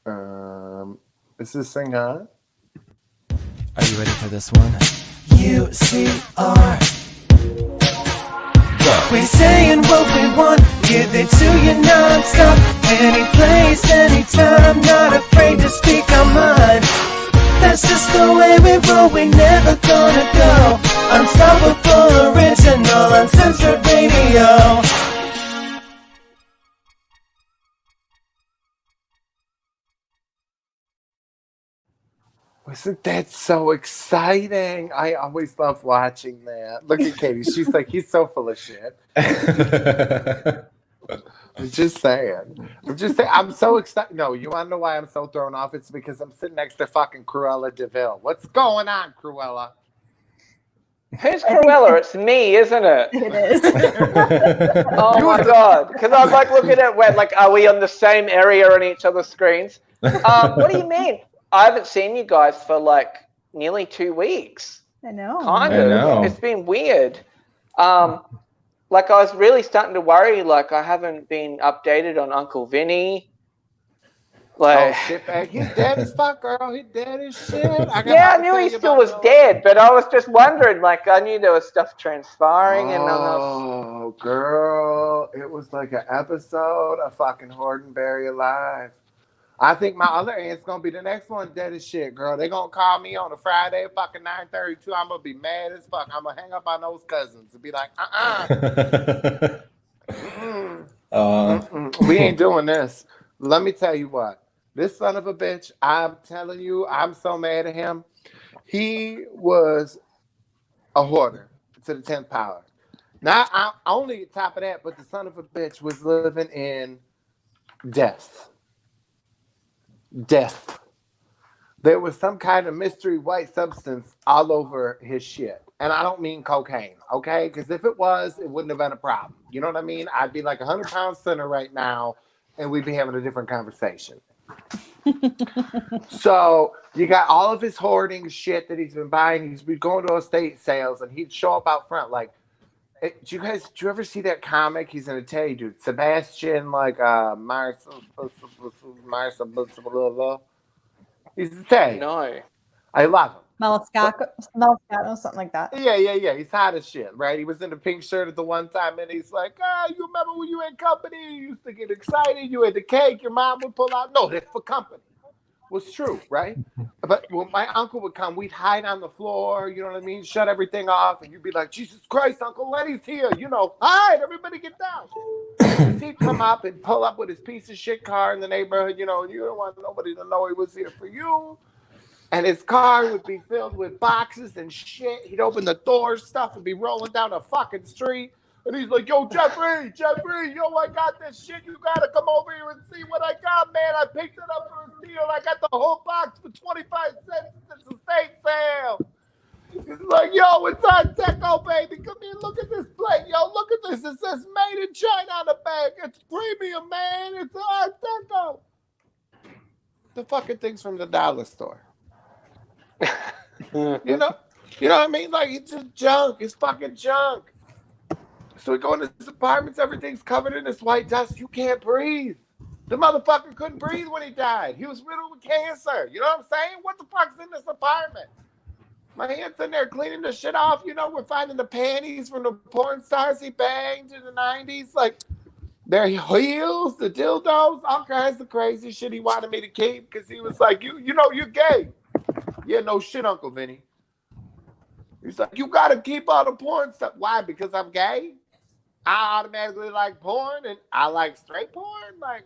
Is this thing on? Are you ready for this one? UCR. We saying what we want, give it to you non-stop. Any place, anytime, not afraid to speak our mind. That's just the way we roll, we never gonna go. Unstoppable, original, uncensored radio. Wasn't that so exciting? I always love watching that. Look at Katie. She's like, he's so full of shit. I'm just saying. I'm so excited. No, you want to know why I'm so thrown off? It's because I'm sitting next to fucking Cruella DeVille. What's going on, Cruella? Who's Cruella? It's me, isn't it? It is. Oh my god! Because I'm like looking at where, like, are we on the same area on each other's screens? What do you mean? I haven't seen you guys for like nearly 2 weeks. I know. Kind of. It's been weird. Like I was really starting to worry. Like I haven't been updated on Uncle Vinny. Like, oh shit, man. He's dead as fuck, girl. He's dead as shit. I knew he still was dead, but I was just wondering. Like I knew there was stuff transpiring, and oh, girl, it was like an episode of fucking Hordenberry Alive. I think my other aunt's gonna be the next one dead as shit, girl. They gonna call me on a Friday at fucking 9:32. I'm gonna be mad as fuck. I'm gonna hang up on those cousins and be like, we ain't doing this. Let me tell you what. This son of a bitch, I'm telling you, I'm so mad at him. He was a hoarder to the 10th power. Not only top of that, but the son of a bitch was living in death. There was some kind of mystery white substance all over his shit. And I don't mean cocaine, okay? Because if it was, it wouldn't have been a problem. You know what I mean? I'd be like 100 pounds thinner right now, and we'd be having a different conversation. So you got all of his hoarding shit that he's been buying. He's been going to estate sales, and he'd show up out front like, do you ever see that comic? He's an Italian dude, Sebastian, like Mars. He's Italian. no. I love him. Moscato, something like that. Yeah. He's hot as shit, right? He was in the pink shirt at the one time, and he's like, you remember when you had company? You used to get excited. You had the cake. Your mom would pull out. No, that's for company. Was true, right? But when my uncle would come, we'd hide on the floor, you know what I mean? Shut everything off, and you'd be like, Jesus Christ, Uncle Lenny's here, hide, everybody get down. He'd come up and pull up with his piece of shit car in the neighborhood, you don't want nobody to know he was here for you. And his car would be filled with boxes and shit. He'd open the doors, stuff would be rolling down the fucking street. And he's like, yo, Jeffrey, I got this shit. You got to come over here and see what I got, man. I picked it up for a deal. I got the whole box for 25 cents. It's a estate sale. He's like, yo, it's on Deco, baby. Come here, look at this plate. Yo, look at this. It says made in China on the bag. It's premium, man. It's on Deco. The fucking things from the dollar store. You know what I mean? Like, it's just junk. It's fucking junk. So we go in his apartments, everything's covered in this white dust. You can't breathe. The motherfucker couldn't breathe when he died. He was riddled with cancer. You know what I'm saying? What the fuck's in this apartment? My aunt's in there cleaning the shit off. We're finding the panties from the porn stars he banged in the 90s. Like, their heels, the dildos, all kinds of crazy shit he wanted me to keep because he was like, you're gay. Yeah, no shit, Uncle Vinny. He's like, you got to keep all the porn stuff. Why? Because I'm gay? I automatically like porn and I like straight porn. Like,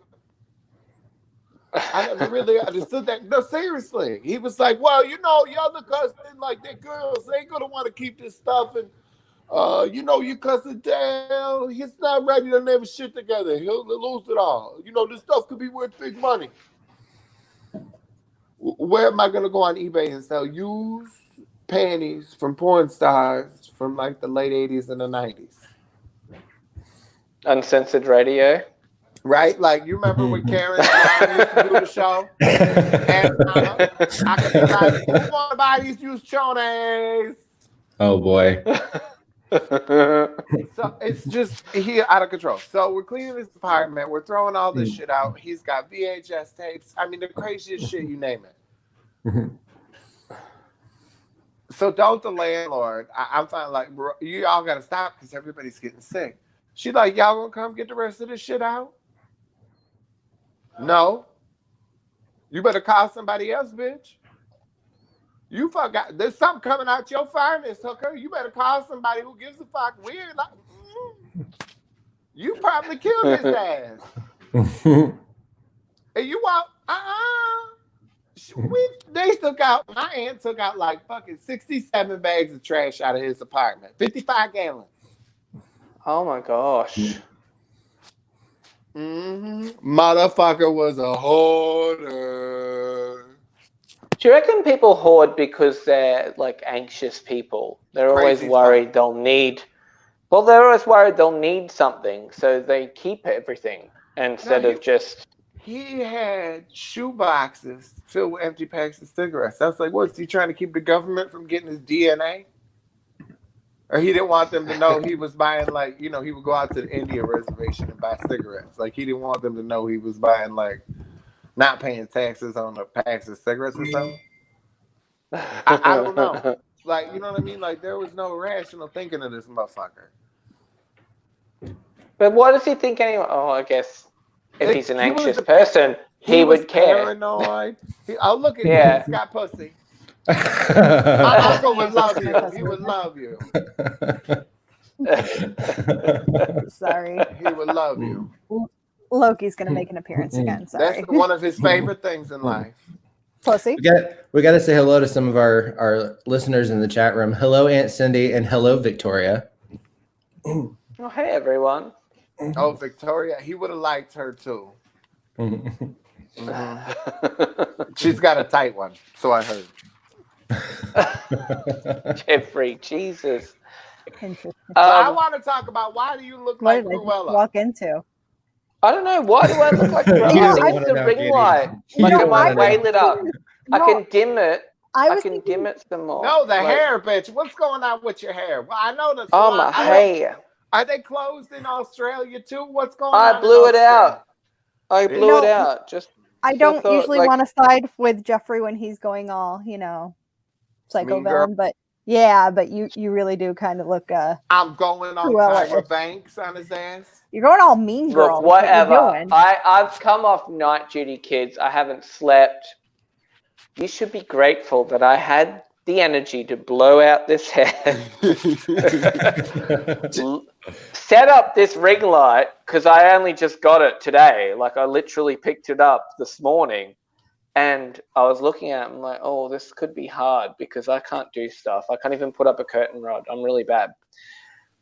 I never really understood that. No, seriously. He was like, well, your other cousin, like, their girls, they going to want to keep this stuff. And, your cousin Dale, he's not ready to live shit together. He'll lose it all. This stuff could be worth big money. Where am I going to go on eBay and sell used panties from porn stars from, like, the late 80s and the 90s? Uncensored radio. Right? Like, you remember when Karen used to do the show? And I could be like, who want to buy these used chonies? Oh, boy. So it's just he out of control. So we're cleaning his apartment. We're throwing all this shit out. He's got VHS tapes. I mean, the craziest shit, you name it. So don't the landlord. I'm fine. Like, bro, you all got to stop because everybody's getting sick. She's like, y'all gonna come get the rest of this shit out? No. You better call somebody else, bitch. You forgot. There's something coming out your furnace, hooker. You better call somebody who gives a fuck. Weird. Like, you probably killed his ass. And you want, they took out, my aunt took out like fucking 67 bags of trash out of his apartment. 55 gallons. Oh my gosh. Motherfucker was a hoarder. Do you reckon people hoard because they're like anxious people? They're always worried they'll need. Well, they're always worried they'll need something, so they keep everything instead of just. He had shoe boxes filled with empty packs of cigarettes. I was like, what's he trying to keep the government from getting his DNA? Or he didn't want them to know he was buying, like, you know, he would go out to the India reservation and buy cigarettes. Like, he didn't want them to know he was buying, like, not paying taxes on the packs of cigarettes or something. I don't know. Like, you know what I mean? Like, there was no rational thinking of this motherfucker. But what does he think anyway? Oh, I guess if he's an anxious person, he would care. Paranoid. Look at him. He's got pussy. My uncle would love you. He would love you. Sorry. He would love you. Loki's going to make an appearance again. Sorry. That's one of his favorite things in life. Pussy. We got to say hello to some of our listeners in the chat room. Hello, Aunt Cindy, and hello, Victoria. Oh, hey, everyone. Oh, Victoria. He would have liked her, too. She's got a tight one, so I heard. Jeffrey, Jesus. I want to talk about why do you look like Cruella? Walk into. I don't know. Why do I look like Cruella? It's the ring light. Like, am I way lit up? I can dim it. I can dim it some more. No, the hair, bitch. What's going on with your hair? Well, I know the. Oh, my hair. Are they closed in Australia too? What's going on? I blew it out. I blew it out. Just. I don't usually want to side with Jeffrey when he's going all, psycho villain, but you really do kind of look. I'm going on Tyra Banks on his ass. You're going all mean girl. Look, whatever. I've come off night duty, kids. I haven't slept. You should be grateful that I had the energy to blow out this hair. Set up this ring light because I only just got it today. Like, I literally picked it up this morning. And I was looking at it, I'm like, oh, this could be hard because I can't do stuff. I can't even put up a curtain rod. I'm really bad.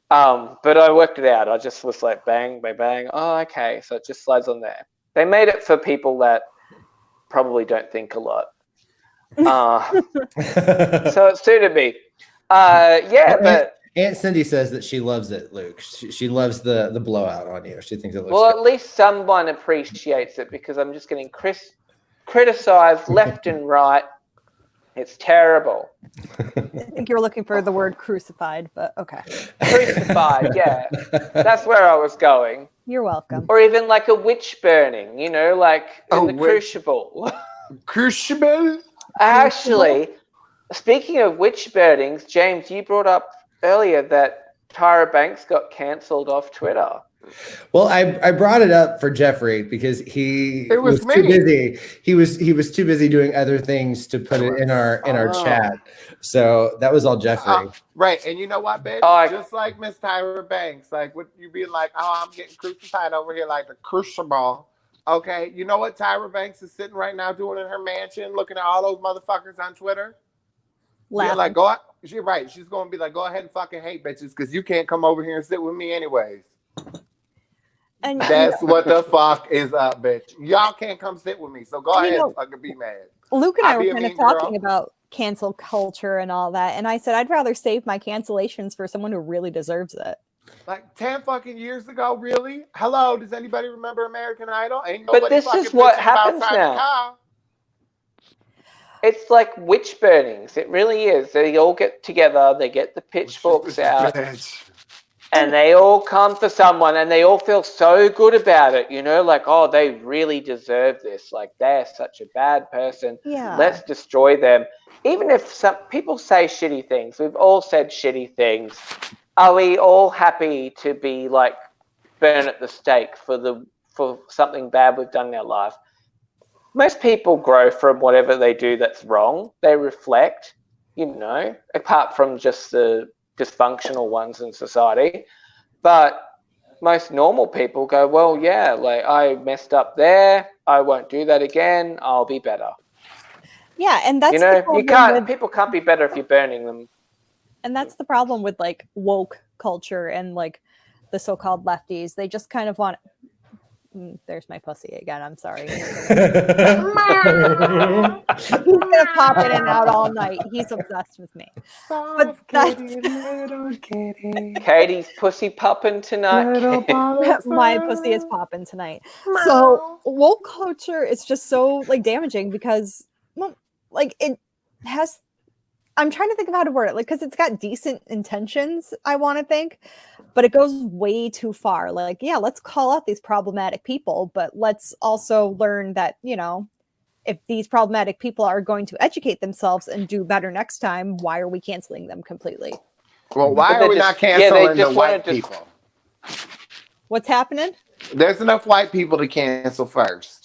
But I worked it out. I just was like, bang, bang, bang. Oh, okay. So it just slides on there. They made it for people that probably don't think a lot. So it suited me. But Aunt Cindy says that she loves it, Luke. She loves the blowout on you. She thinks it looks well, good. At least someone appreciates it because I'm just getting criticized left and right. It's terrible. I think you were looking for the word crucified, but okay. Crucified, yeah. That's where I was going. You're welcome. Or even like a witch burning, like in the crucible. Crucible? Actually, speaking of witch burnings, James, you brought up earlier that Tyra Banks got cancelled off Twitter. Well, I brought it up for Jeffrey because he was too busy. He was too busy doing other things to put it in our chat. So that was all Jeffrey. Right, and you know what, bitch? Just like Miss Tyra Banks, like what you be like, I'm getting crucified over here like the crucible. Okay, you know what Tyra Banks is sitting right now doing in her mansion, looking at all those motherfuckers on Twitter? Yeah, like go out. She's right. She's gonna be like, go ahead and fucking hate bitches because you can't come over here and sit with me anyways. And that's what the fuck is up, bitch. Y'all can't come sit with me, so go ahead and fucking be mad. Luke and I were kind of talking about cancel culture and all that, and I said I'd rather save my cancellations for someone who really deserves it. Like 10 fucking years ago, really? Hello, does anybody remember American Idol? But this is what happens now. It's like witch burnings. It really is. They all get together. They get the pitchforks out. And they all come for someone, and they all feel so good about it, you know, like, oh, they really deserve this. Like, they're such a bad person. Yeah. Let's destroy them. Even if some people say shitty things, we've all said shitty things. Are we all happy to be like burned at the stake for something bad we've done in our life? Most people grow from whatever they do that's wrong. They reflect, you know, apart from just the dysfunctional ones in society. But most normal people go, well, yeah, like I messed up there. I won't do that again. I'll be better. Yeah, and that's, you know, people can't be better if you're burning them. And that's the problem with like woke culture and like the so-called lefties. They just kind of want. There's my pussy again. I'm sorry. He's gonna pop in and out all night. He's obsessed with me. But that's Katie's pussy popping tonight. my pussy is popping tonight. So woke culture is just so like damaging because, well, like it has. I'm trying to think of how to word it, like, because it's got decent intentions, I want to think, but it goes way too far. Like, yeah, let's call out these problematic people, but let's also learn that, you know, if these problematic people are going to educate themselves and do better next time, why are we canceling them completely? Well, why are we not canceling the white people? What's happening? There's enough white people to cancel first.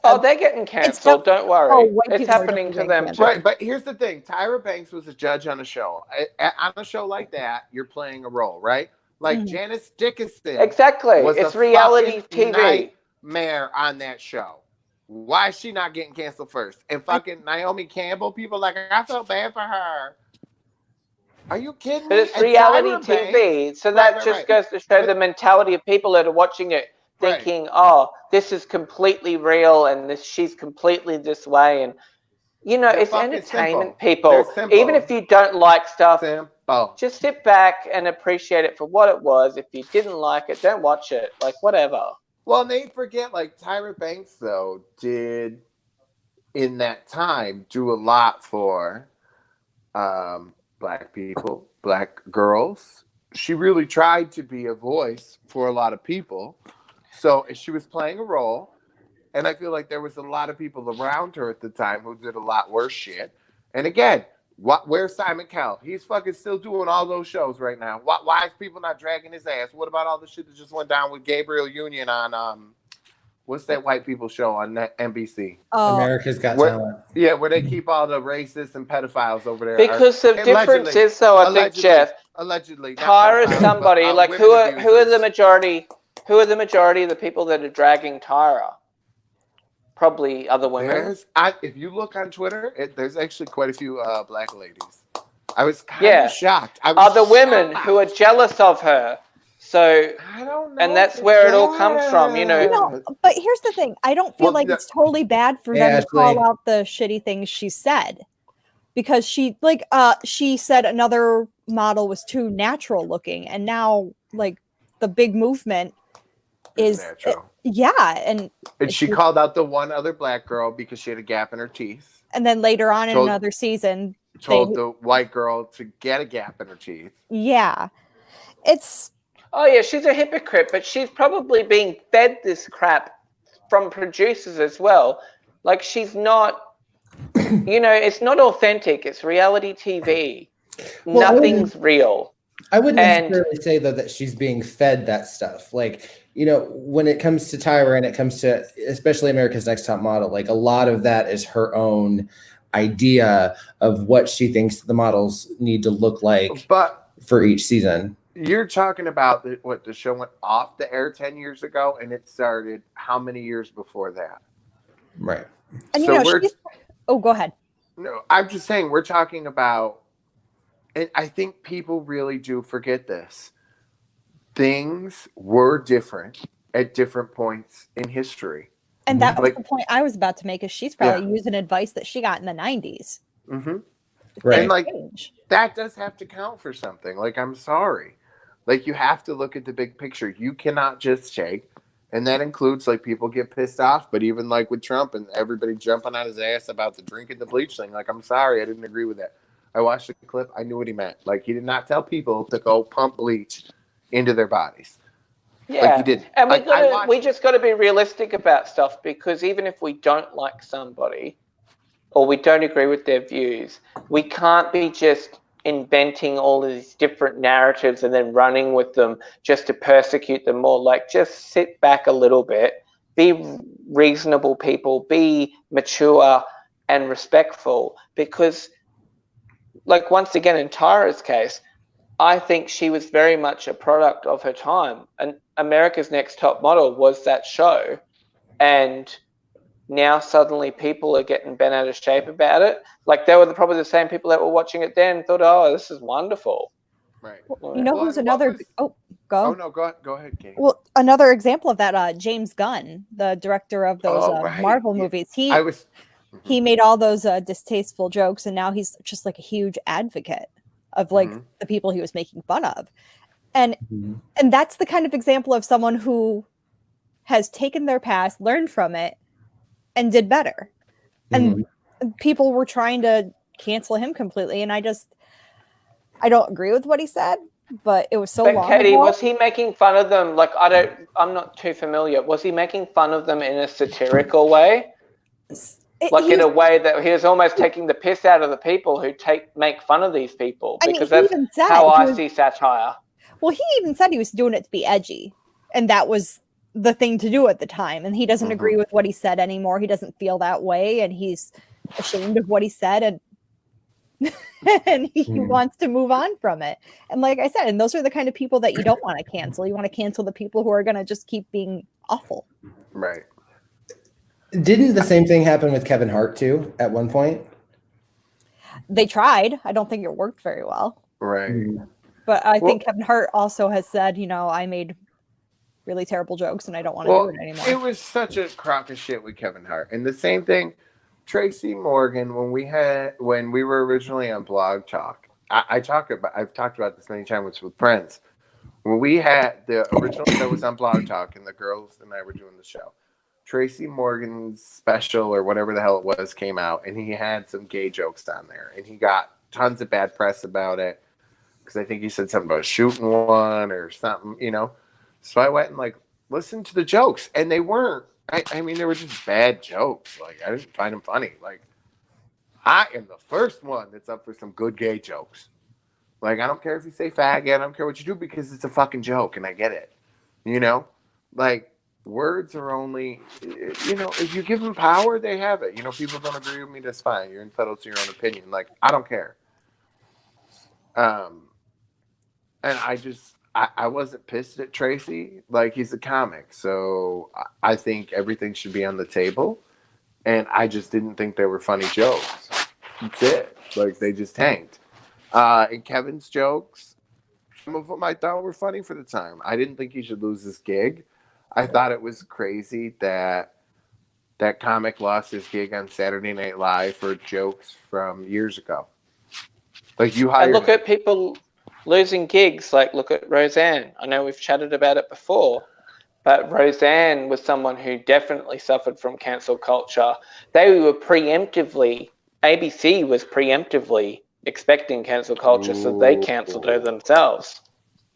Oh, they're getting canceled. Don't worry. It's happening to them too. Right, but here's the thing. Tyra Banks was a judge on a show. On a show like that, you're playing a role, right? Like Janice Dickinson. Exactly. It's reality TV. Nightmare on that show. Why is she not getting canceled first? And fucking Naomi Campbell, people like, I felt bad for her. Are you kidding me? But it's reality TV. So that just goes to show the mentality of people that are watching it. Thinking, oh, this is completely real, and she's completely this way, and you know, it's entertainment, people. Even if you don't like stuff, just sit back and appreciate it for what it was. If you didn't like it, don't watch it. Like whatever. Well, they forget, like Tyra Banks though did in that time do a lot for Black people, Black girls. She really tried to be a voice for a lot of people. So she was playing a role, and I feel like there was a lot of people around her at the time who did a lot worse shit. And again, where's Simon Cowell? He's fucking still doing all those shows right now. Why is people not dragging his ass? What about all the shit that just went down with Gabriel Union on what's that white people show on NBC? America's Got Talent. Yeah, where they keep all the racists and pedophiles over there. Because the difference is, though, I think, Jeff, Tyra is somebody like who are the majority. Who are the majority of the people that are dragging Tyra? Probably other women. If you look on Twitter, there's actually quite a few Black ladies. I was kind of shocked. Other women who are jealous of her. So I don't know, and that's where it all comes from, you know. But here's the thing: I don't feel like it's totally bad for them to call out the shitty things she said, because she said another model was too natural looking, and now like the big movement is and she called out the one other Black girl because she had a gap in her teeth, and then later on in another season told the white girl to get a gap in her teeth. It's she's a hypocrite, but she's probably being fed this crap from producers as well. Like, she's not you know, it's not authentic. It's reality TV. Nothing's real. I wouldn't necessarily say, though, that she's being fed that stuff. Like, you know, when it comes to Tyra and it comes to especially America's Next Top Model, like a lot of that is her own idea of what she thinks the models need to look like for each season. You're talking about the show went off the air 10 years ago, and it started how many years before that? Right. And so go ahead. No, I'm just saying we're talking about, and I think people really do forget this. Things were different at different points in history. And that was the point I was about to make, is she's probably using advice that she got in the 90s. Mm-hmm. Right. And like that does have to count for something. Like, I'm sorry. Like, you have to look at the big picture. You cannot just take And that includes like people get pissed off, but even like with Trump and everybody jumping on his ass about the drinking the bleach thing. Like, I'm sorry, I didn't agree with that. I watched the clip. I knew what he meant. Like, he did not tell people to go pump bleach into their bodies. Yeah, like he did. And Like, we just got to be realistic about stuff, because even if we don't like somebody or we don't agree with their views, we can't be just inventing all of these different narratives and then running with them just to persecute them more. Like, just sit back a little bit, be reasonable people, be mature and respectful, because, like, once again, in Tyra's case, I think she was very much a product of her time. And America's Next Top Model was that show. And now suddenly people are getting bent out of shape about it. Like, they were probably the same people that were watching it then and thought, oh, this is wonderful. Right. You know who's another... Oh, go. Oh, no, go ahead, Katie. Well, another example of that, James Gunn, the director of those Marvel movies. He made all those distasteful jokes, and now he's just like a huge advocate of like the people he was making fun of. And that's the kind of example of someone who has taken their past, learned from it, and did better. And people were trying to cancel him completely, and I don't agree with what he said, but it was so long Katie, ago. was he making fun of them? Like, I'm not too familiar. Was he making fun of them in a satirical way? In a way that he was almost taking the piss out of the people who make fun of these people, because that's how I see satire. Well, he even said he was doing it to be edgy, and that was the thing to do at the time. And he doesn't agree with what he said anymore. He doesn't feel that way, and he's ashamed of what he said, and he wants to move on from it. And like I said, and those are the kind of people that you don't want to cancel. You want to cancel the people who are going to just keep being awful. Right. Didn't the same thing happen with Kevin Hart too at one point? They tried. I don't think it worked very well. Right. But I think Kevin Hart also has said, I made really terrible jokes and I don't want to do it anymore. It was such a crock of shit with Kevin Hart. And the same thing, Tracy Morgan, when we were originally on Blog Talk, I've talked about this many times with friends. When we had the original show was on Blog Talk and the girls and I were doing the show, Tracy Morgan's special or whatever the hell it was came out, and he had some gay jokes on there, and he got tons of bad press about it because I think he said something about shooting one or something, So I went and like listened to the jokes, and they weren't. I mean, they were just bad jokes. Like, I didn't find them funny. Like, I am the first one that's up for some good gay jokes. Like, I don't care if you say faggot, I don't care what you do, because it's a fucking joke, and I get it. Like. Words are only, if you give them power, they have it. People don't agree with me, that's fine. You're entitled to your own opinion. Like, I don't care. And I wasn't pissed at Tracy. Like, he's a comic. So I think everything should be on the table. And I just didn't think they were funny jokes. That's it. Like, they just tanked. And Kevin's jokes, some of them I thought were funny for the time. I didn't think he should lose his gig. I thought it was crazy that comic lost his gig on Saturday Night Live for jokes from years ago. Like, you hired. And look at people losing gigs. Like, look at Roseanne. I know we've chatted about it before, but Roseanne was someone who definitely suffered from cancel culture. ABC was preemptively expecting cancel culture, so they cancelled her themselves.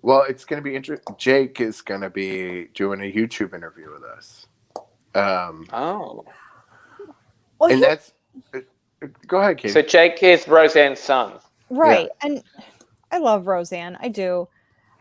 Well, it's going to be interesting. Jake is going to be doing a YouTube interview with us. Well, and that's... Go ahead, Katie. So Jake is Roseanne's son. Right. Yeah. And I love Roseanne. I do.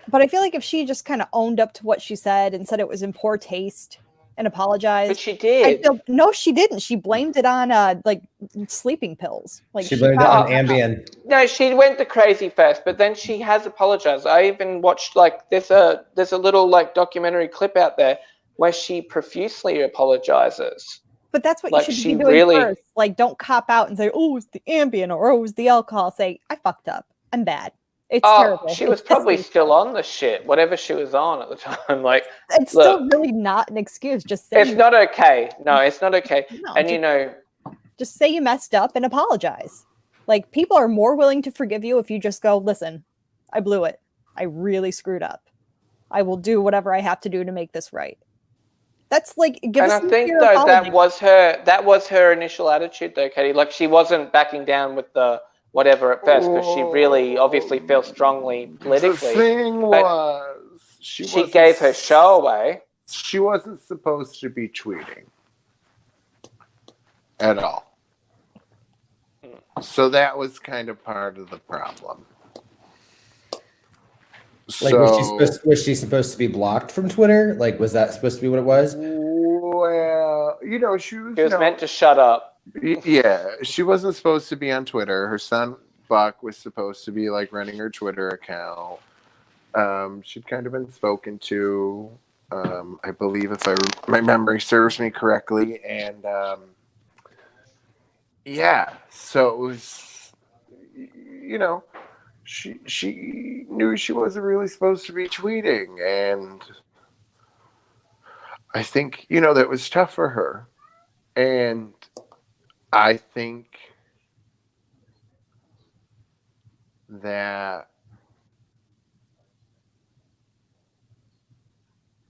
But I feel like if she just kind of owned up to what she said and said it was in poor taste and apologized. But she did. No, she didn't. She blamed it on like sleeping pills. Like she blamed it on Ambien. No, she went the crazy first, but then she has apologized. I even watched like there's a little like documentary clip out there where she profusely apologizes. But that's what you should be doing first. Like, don't cop out and say, "Oh, it's the Ambien," or "Oh, it was the alcohol." Say, "I fucked up. I'm bad." It's terrible. She was probably still on the shit, whatever she was on at the time. Like, it's still really not an excuse. Just say it's not okay. No, it's not okay. No, and just say you messed up and apologize. Like, people are more willing to forgive you if you just go, "Listen, I blew it. I really screwed up. I will do whatever I have to do to make this right." That's like give And us I think sincere though apology. that was her initial attitude though, Katie. Like she wasn't backing down with the whatever at first because she really obviously felt strongly politically. The thing was, she gave her show away. She wasn't supposed to be tweeting at all. So that was kind of part of the problem. Like, was she supposed to be blocked from Twitter? Like, was that supposed to be what it was? Well, you know, she was meant to shut up. Yeah, she wasn't supposed to be on Twitter. Her son Buck was supposed to be like running her Twitter account. She'd kind of been spoken to, I believe, if my memory serves me correctly, and yeah, so it was, you know, she knew she wasn't really supposed to be tweeting, and I think, you know, that was tough for her, and I think that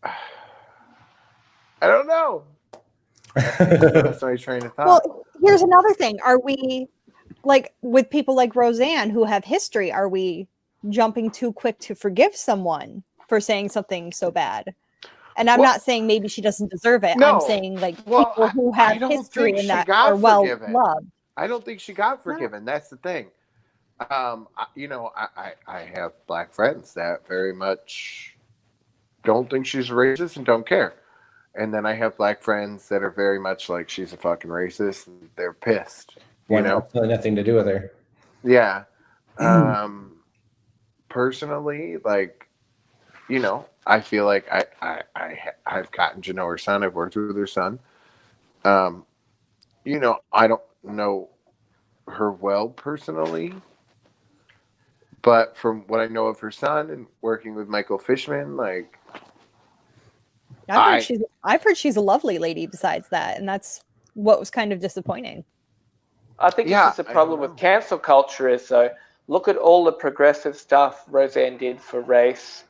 I don't know. That's my train of thought. Well, here's another thing. Are we, like, with people like Roseanne who have history, are we jumping too quick to forgive someone for saying something so bad? And I'm not saying maybe she doesn't deserve it. No. I'm saying, like, people who have history and that are well loved. I don't think she got forgiven. That's the thing. You know, I have black friends that very much don't think she's racist and don't care. And then I have black friends that are very much like she's a fucking racist and they're pissed. You know, it's really nothing to do with her. Yeah. Personally, like, you know, I feel like I've gotten to know her son. I've worked with her son. You know, I don't know her well personally, but from what I know of her son and working with Michael Fishman, like, I've heard she's a lovely lady besides that, and that's what was kind of disappointing. I think this is the problem with cancel culture is, though, look at all the progressive stuff Roseanne did for race,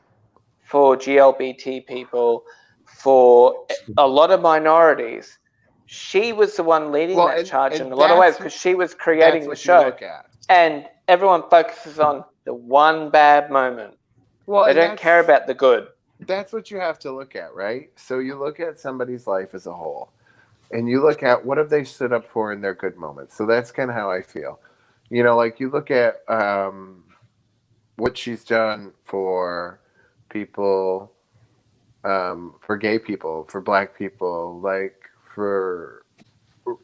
for GLBT people, for a lot of minorities. She was the one leading that charge in a lot of ways because she was creating the show. And everyone focuses on the one bad moment. Well, they don't care about the good. That's what you have to look at, right? So you look at somebody's life as a whole, and you look at what have they stood up for in their good moments. So that's kind of how I feel. You know, like you look at what she's done for people, for gay people, for black people, like for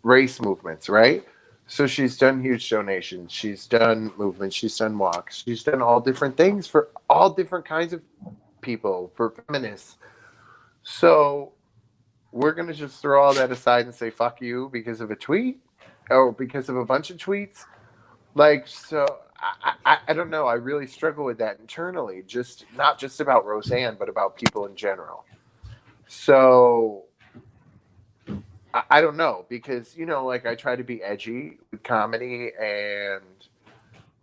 race movements, right? So she's done huge donations. She's done movements. She's done walks. She's done all different things for all different kinds of people, for feminists. So we're going to just throw all that aside and say, fuck you because of a tweet or because of a bunch of tweets. Like, so I don't know. I really struggle with that internally, just not just about Roseanne, but about people in general. So I don't know, because, you know, like I try to be edgy with comedy and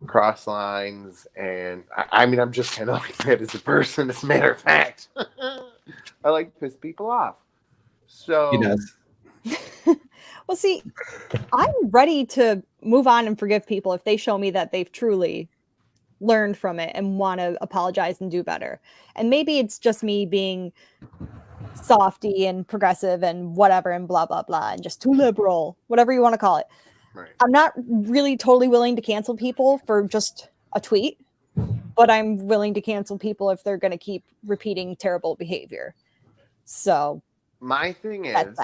cross lines, and I mean, I'm just kind of like that as a person, as a matter of fact. I like to piss people off. So He does. Well, see, I'm ready to move on and forgive people if they show me that they've truly learned from it and want to apologize and do better. And maybe it's just me being softy and progressive and whatever and blah, blah, blah, and just too liberal, whatever you want to call it. Right. I'm not really totally willing to cancel people for just a tweet, but I'm willing to cancel people if they're going to keep repeating terrible behavior. So my thing is,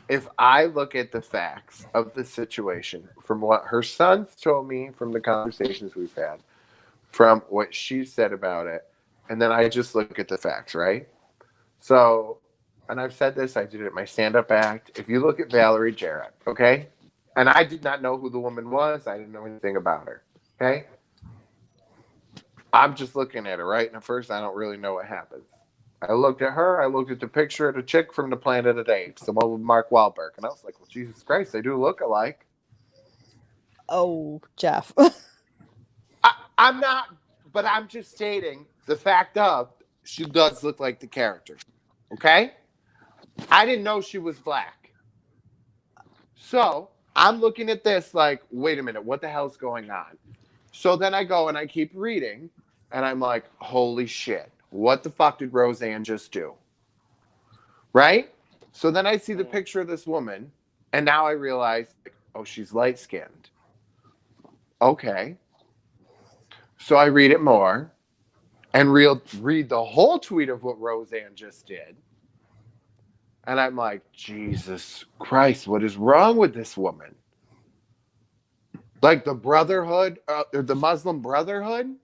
if I look at the facts of the situation, from what her son's told me, from the conversations we've had, from what she said about it, and then I just look at the facts, right? So, and I've said this, I did it at my stand-up act. If you look at Valerie Jarrett, okay? And I did not know who the woman was. I didn't know anything about her, okay? I'm just looking at her, right? And at first, I don't really know what happened. I looked at her. I looked at the picture of the chick from the Planet of the Apes, the one with Mark Wahlberg. And I was like, well, Jesus Christ, they do look alike. Oh, Jeff. I'm not, but I'm just stating the fact of she does look like the character. Okay? I didn't know she was black. So I'm looking at this like, wait a minute, what the hell's going on? So then I go and I keep reading, and I'm like, holy shit, what the fuck did Roseanne just do? Right? So then I see the picture of this woman, and now I realize, oh, she's light-skinned. Okay. So I read it more and read the whole tweet of what Roseanne just did. And I'm like, Jesus Christ, what is wrong with this woman? Like the Brotherhood, or the Muslim Brotherhood?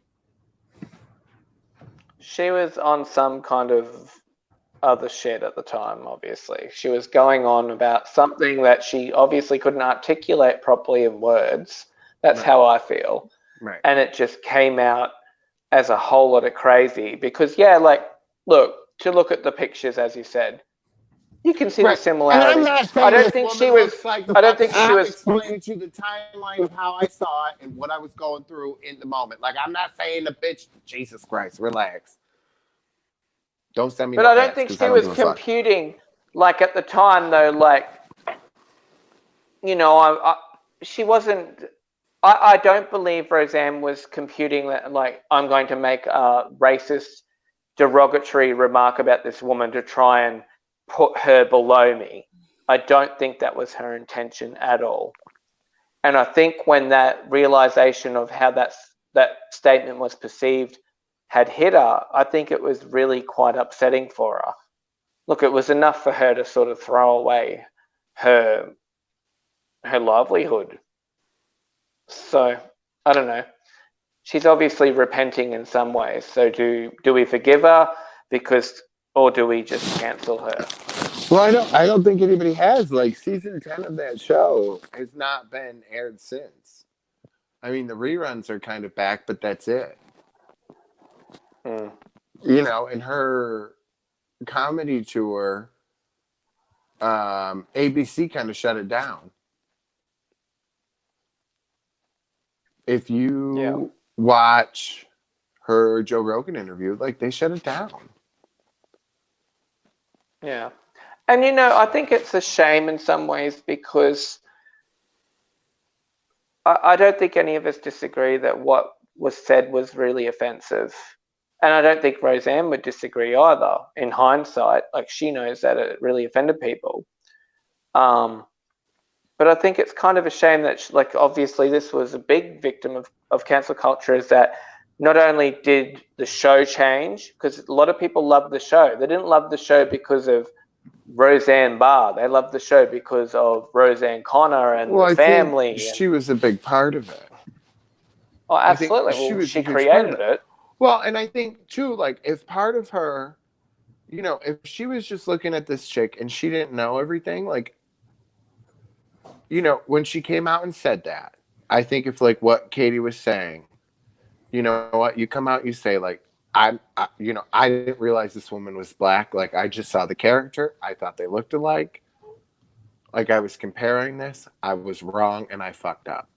She was on some kind of other shit at the time, obviously. She was going on about something that she obviously couldn't articulate properly in words. That's Right. how I feel. Right. And it just came out as a whole lot of crazy because, yeah, like, look at the pictures, as you said, you can see the similarities. And I'm not saying I don't this think woman she was. looks like the I don't fucking think she I'm was. explaining to you the timeline of how I saw it and what I was going through in the moment. Like, I'm not saying the bitch. Jesus Christ, relax. Don't send me. But no I don't ads, think 'cause she I don't was give a fuck. computing like at the time, though. Like, you know, she wasn't. I don't believe Roseanne was computing that. Like, I'm going to make a racist, derogatory remark about this woman to try and put her below me. I don't think that was her intention at all. And I think when that realization of how that statement was perceived had hit her, I think it was really quite upsetting for her. Look, it was enough for her to sort of throw away her livelihood. So, I don't know. She's obviously repenting in some ways. So do we forgive her or do we just cancel her? Well, I don't think anybody has. Like, season 10 of that show has not been aired since. I mean, the reruns are kind of back, but that's it. You know, in her comedy tour, ABC kind of shut it down. If you watch her Joe Rogan interview, like, they shut it down. Yeah. And, you know, I think it's a shame in some ways because I don't think any of us disagree that what was said was really offensive. And I don't think Roseanne would disagree either in hindsight. Like, she knows that it really offended people. But I think it's kind of a shame that, like, obviously this was a big victim of cancel culture, is that not only did the show change, because a lot of people loved the show. They didn't love the show because of Roseanne Barr. They loved the show because of Roseanne Connor and the family. I think she was a big part of it. Oh, absolutely. Well, she created it. Well, and I think, too, like, if part of her, you know, if she was just looking at this chick and she didn't know everything, like, you know, when she came out and said that, I think if, like, what Katie was saying, you know what, you come out, you say, like, I didn't realize this woman was black. Like, I just saw the character. I thought they looked alike. Like, I was comparing this. I was wrong, and I fucked up.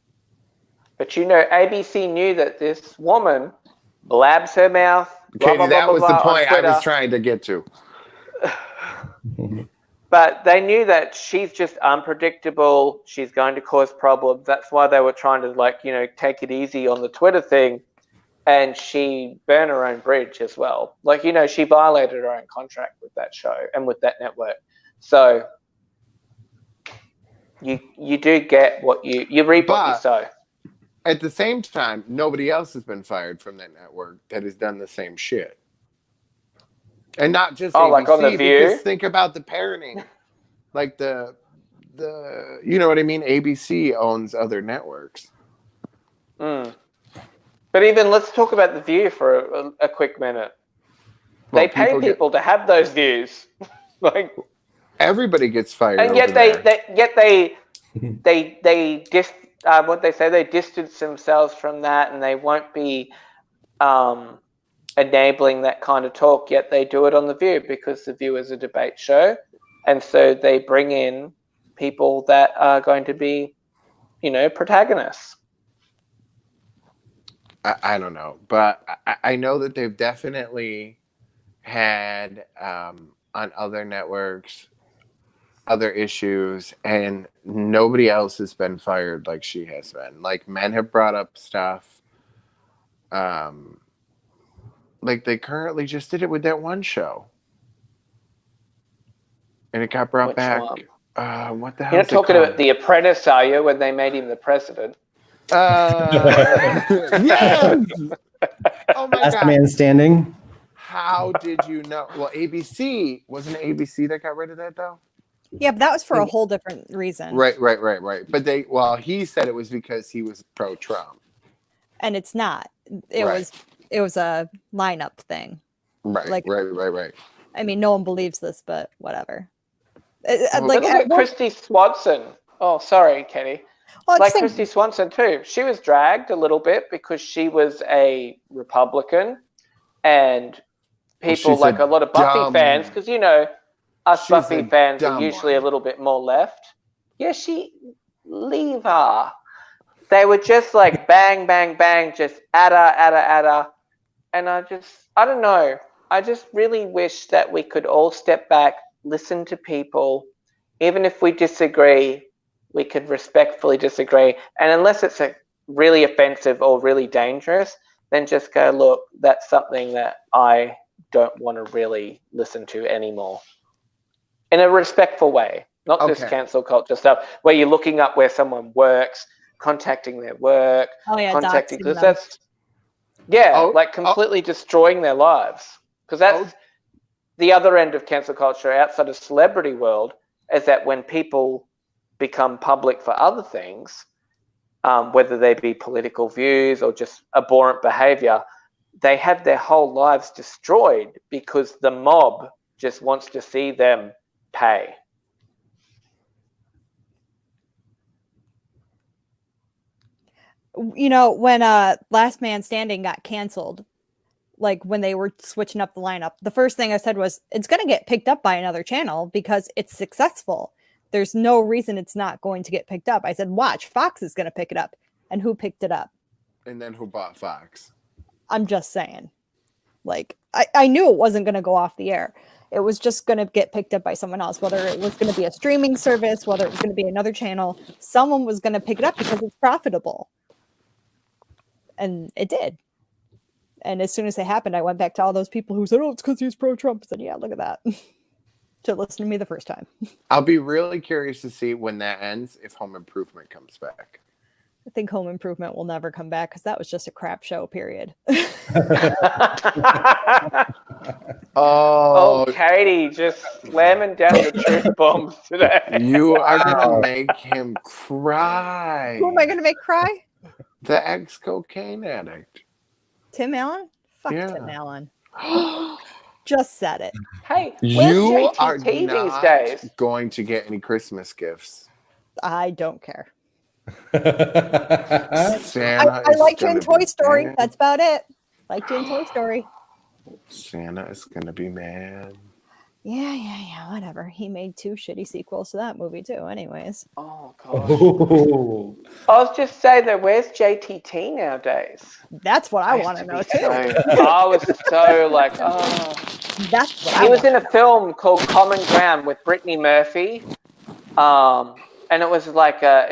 But, you know, ABC knew that this woman blabs her mouth. Katie, that was the point I was trying to get to. But they knew that she's just unpredictable. She's going to cause problems. That's why they were trying to, like, you know, take it easy on the Twitter thing. And she burned her own bridge as well. Like, you know, she violated her own contract with that show and with that network. So you do get what you reap what you sow. At the same time, nobody else has been fired from that network that has done the same shit. And not just ABC, like on The View? Because think about the parenting. Like the you know what I mean? ABC owns other networks. But even, let's talk about The View for a quick minute. Well, they pay people to have those views. Like, everybody gets fired. And yet they distance themselves from that, and they won't be enabling that kind of talk, yet they do it on The View because The View is a debate show. And so they bring in people that are going to be, you know, protagonists. I don't know, but I know that they've definitely had on other networks other issues, and nobody else has been fired like she has been. Like, men have brought up stuff. Like, they currently just did it with that one show. And it got brought back. One? What the hell? You're not talking about The Apprentice, are you? When they made him the president? Yes. Oh my Last God. man standing. How did you know? Well, ABC wasn't it ABC that got rid of that though? Yeah, but that was for a whole different reason. Right. But he said it was because he was pro-Trump. And it's not. It was a lineup thing. Right. Right. I mean, no one believes this, but whatever. Look at Christy Swanson. Oh, sorry, Kenny. Well, like Christy Swanson too. She was dragged a little bit because she was a Republican, and people like a lot of Buffy fans, because us Buffy fans are usually a little bit more left. Yeah, leave her. They were just like bang, bang, bang, just at her. And I don't know. I just really wish that we could all step back, listen to people. Even if we disagree, we could respectfully disagree. And unless it's really offensive or really dangerous, then just go, look, that's something that I don't want to really listen to anymore. In a respectful way, not this cancel culture stuff where you're looking up where someone works, contacting their work, contacting, because that's like completely destroying their lives. Because that's the other end of cancel culture outside of celebrity world, is that when people become public for other things, whether they be political views or just abhorrent behavior, they have their whole lives destroyed because the mob just wants to see them pay. When Last Man Standing got canceled, like when they were switching up the lineup, the first thing I said was, it's going to get picked up by another channel because it's successful. There's no reason it's not going to get picked up. I said, watch, Fox is going to pick it up. And who picked it up? And then who bought Fox? I'm just saying. Like, I knew it wasn't going to go off the air. It was just going to get picked up by someone else, whether it was going to be a streaming service, whether it was going to be another channel. Someone was going to pick it up because it's profitable. And it did. And as soon as it happened, I went back to all those people who said, oh, it's because he's pro-Trump. I said, yeah, look at that. To listen to me the first time. I'll be really curious to see when that ends, if Home Improvement comes back. I think Home Improvement will never come back because that was just a crap show, period. Oh, Katie, just slamming down the truth bombs today. You are going to make him cry. Who am I going to make cry? The ex-cocaine addict. Tim Allen? Fuck Tim Allen. Just said it. Hey, you are JTT not these days? Going to get any Christmas gifts. I don't care. Santa I liked you in Toy Story. Mad. That's about it. Liked you in Toy Story. Santa is gonna be mad. Yeah, whatever. He made 2 shitty sequels to that movie too, anyways. Oh, God. I was just saying that, where's JTT nowadays? That's what I want to know too. I was so like, oh. That's what he was in a film called Common Ground with Brittany Murphy. And it was like a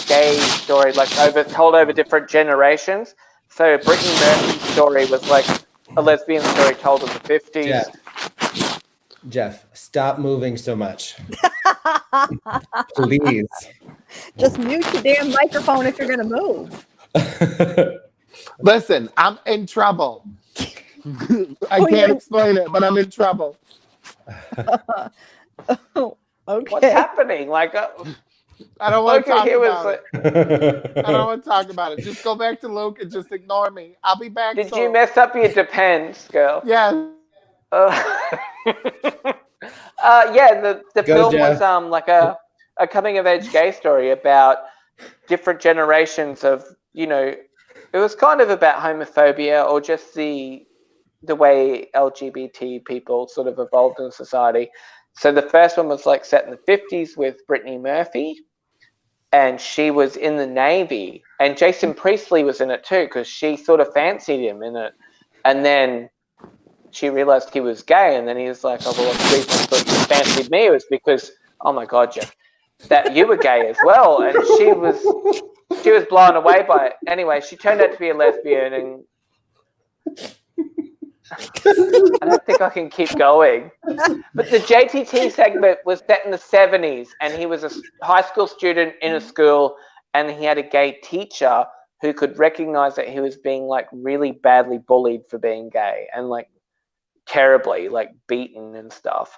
gay story, like told over different generations. So Brittany Murphy's story was like a lesbian story told in the 50s. Jeff, stop moving so much. Please. Just mute your damn microphone if you're going to move. Listen, I'm in trouble. I can't explain it, but I'm in trouble. Okay. What's happening? Like, I don't want to talk about it. I don't want to talk about it. Just go back to Luke and just ignore me. I'll be back. Did you mess up your Depends, girl? Yeah. The film Jeff. Was like a coming of age gay story about different generations of, it was kind of about homophobia or just the way LGBT people sort of evolved in society. So the first one was like set in the 50s with Brittany Murphy, and she was in the Navy, and Jason Priestley was in it too because she sort of fancied him in it, and then she realized he was gay, and then he was like, oh, well, the reason I thought you fancied me was because oh my God, Jeff, that you were gay as well. And she was blown away by it. Anyway, she turned out to be a lesbian, and I don't think I can keep going. But the JTT segment was set in the 70s, and he was a high school student in a school, and he had a gay teacher who could recognize that he was being like really badly bullied for being gay, and like terribly like beaten and stuff.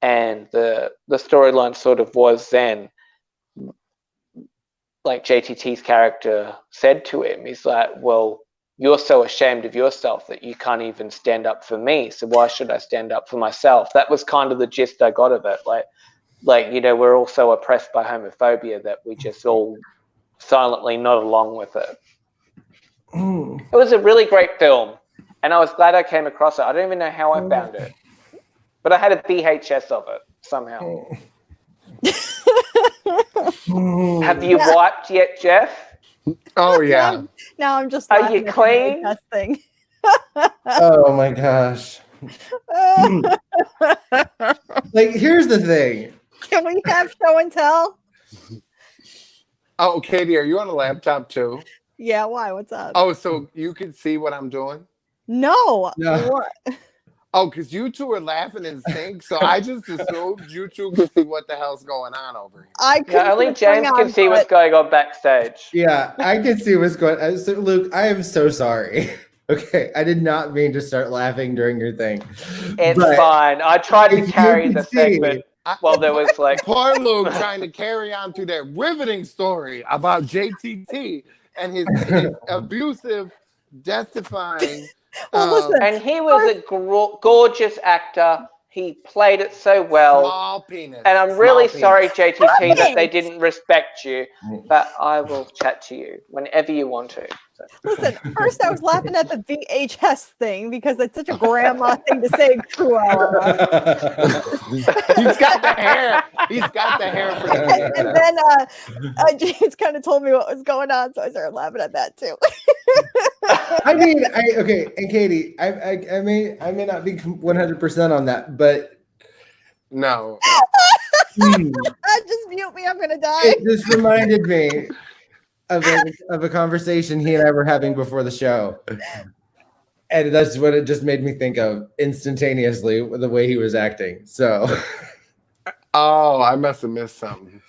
And the storyline sort of was then, like JTT's character said to him, he's like, well, you're so ashamed of yourself that you can't even stand up for me, so why should I stand up for myself? That was kind of the gist I got of it. Like you know, we're all so oppressed by homophobia that we just all silently nod along with it. It was a really great film, and I was glad I came across it. I don't even know how I found it, but I had a VHS of it somehow. Have you wiped yet, Jeff? Oh yeah. Now I'm just. Are you clean? That thing. Oh my gosh. Like, here's the thing. Can we have show and tell? Oh, Katie, are you on a laptop too? Yeah. Why? What's up? Oh, so you can see what I'm doing? No. No. What? Oh, because you two are laughing in sync, so I just assumed you two could see what the hell's going on over here. I Yeah, only James can see what's going on backstage. Yeah, I can see what's going on. So, Luke, I am so sorry. Okay, I did not mean to start laughing during your thing. It's But fine. I tried to if you carry can the see- segment while there was like Poor Luke trying to carry on through that riveting story about JTT and his abusive, death-defying. Well, listen. and he was a gorgeous actor. He played it so well. Small penis. And I'm really Small sorry, penis. JTT, that they didn't respect you. But I will chat to you whenever you want to. So. Listen, first I was laughing at the VHS thing because it's such a grandma thing to say to He's got the hair. He's got the hair for the and then James kind of told me what was going on, so I started laughing at that too. I mean, okay, and Katie, I may not be 100% on that, but No. Just mute me, I'm gonna die. it just reminded me of a conversation he and I were having before the show. And that's what it just made me think of instantaneously, the way he was acting. So, Oh, I must have missed something.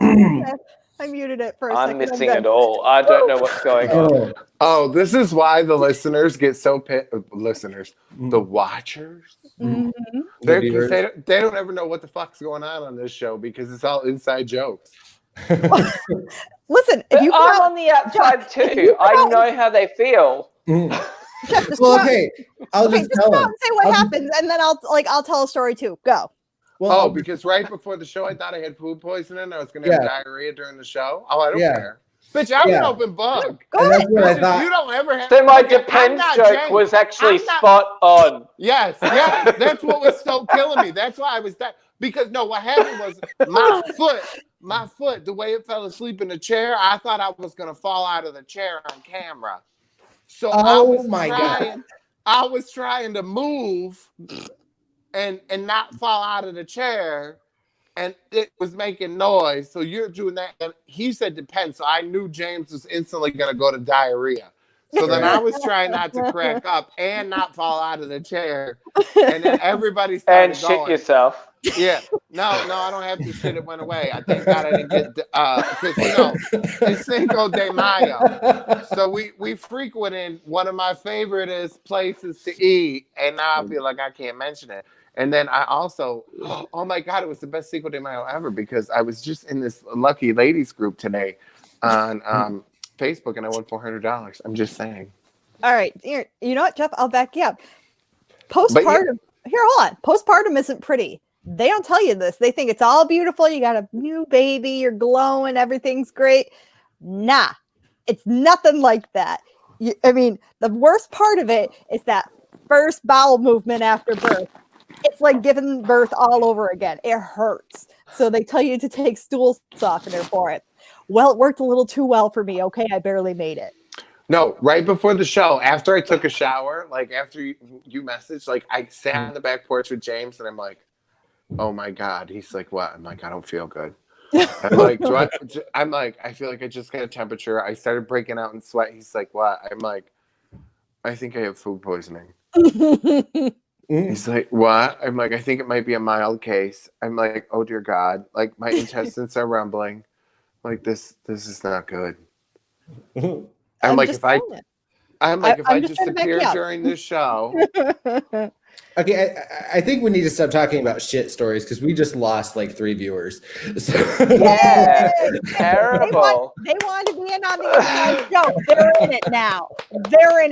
I muted it for a I'm second. missing it all. I don't know what's going on. Oh, this is why the listeners get so the watchers. Mhm. They viewers. don't ever know what the fuck's going on this show because it's all inside jokes. Listen, if But you I'm come out, on the outside Jeff, if too. you come I out- know how they feel. Jeff, just Well, come out- okay, I'll okay, just just tell come out him. and say what I'll just- happens, and then I'll tell a story too. Go. Well, Oh, because right before the show, I thought I had food poisoning. I was going to have diarrhea during the show. Oh, I don't Yeah. care. Bitch, I'm an Yeah. open book. Go and ahead. that's what I Bitch, thought. you don't ever have. So my Look, I'm depends not joke James. was actually I'm not- spot on. Yes, that's what was so killing me. That's why I was that. Because no, what happened was my foot, the way it fell asleep in the chair, I thought I was gonna fall out of the chair on camera. So I was trying to move and not fall out of the chair, and it was making noise. So you're doing that, and he said depends. So I knew James was instantly gonna go to diarrhea. So then I was trying not to crack up and not fall out of the chair. And then everybody started And shit going. yourself. Yeah. No, I don't have to shit. It went away. I thank God I didn't get, because, it's Cinco de Mayo. So we frequented one of my favorite places to eat. And now I feel like I can't mention it. And then I also, oh my God, it was the best Cinco de Mayo ever because I was just in this lucky ladies group today on Facebook and I won $400. I'm just saying. All right. Here, you know what, Jeff? I'll back you up. Postpartum. Here, hold on. Postpartum isn't pretty. They don't tell you this. They think it's all beautiful. You got a new baby. You're glowing. Everything's great. Nah, it's nothing like that. I mean, the worst part of it is that first bowel movement after birth. It's like giving birth all over again. It hurts. So they tell you to take stool softener for it. Well, it worked a little too well for me. Okay, I barely made it. No, right before the show, after I took a shower, like after you messaged, like I sat on the back porch with James and I'm like, oh my God. He's like, what? I'm like, I don't feel good. I'm like, I feel like I just got a temperature. I started breaking out in sweat. He's like, what? I'm like, I think I have food poisoning. He's like, what? I'm like, I think it might be a mild case. I'm like, oh dear God. Like my intestines are rumbling. Like this is not good. I'm like, if I disappear during this show. Okay, I think we need to stop talking about shit stories because we just lost like 3 viewers. So. Yeah, it's terrible. They want to be in on the inside joke. They're in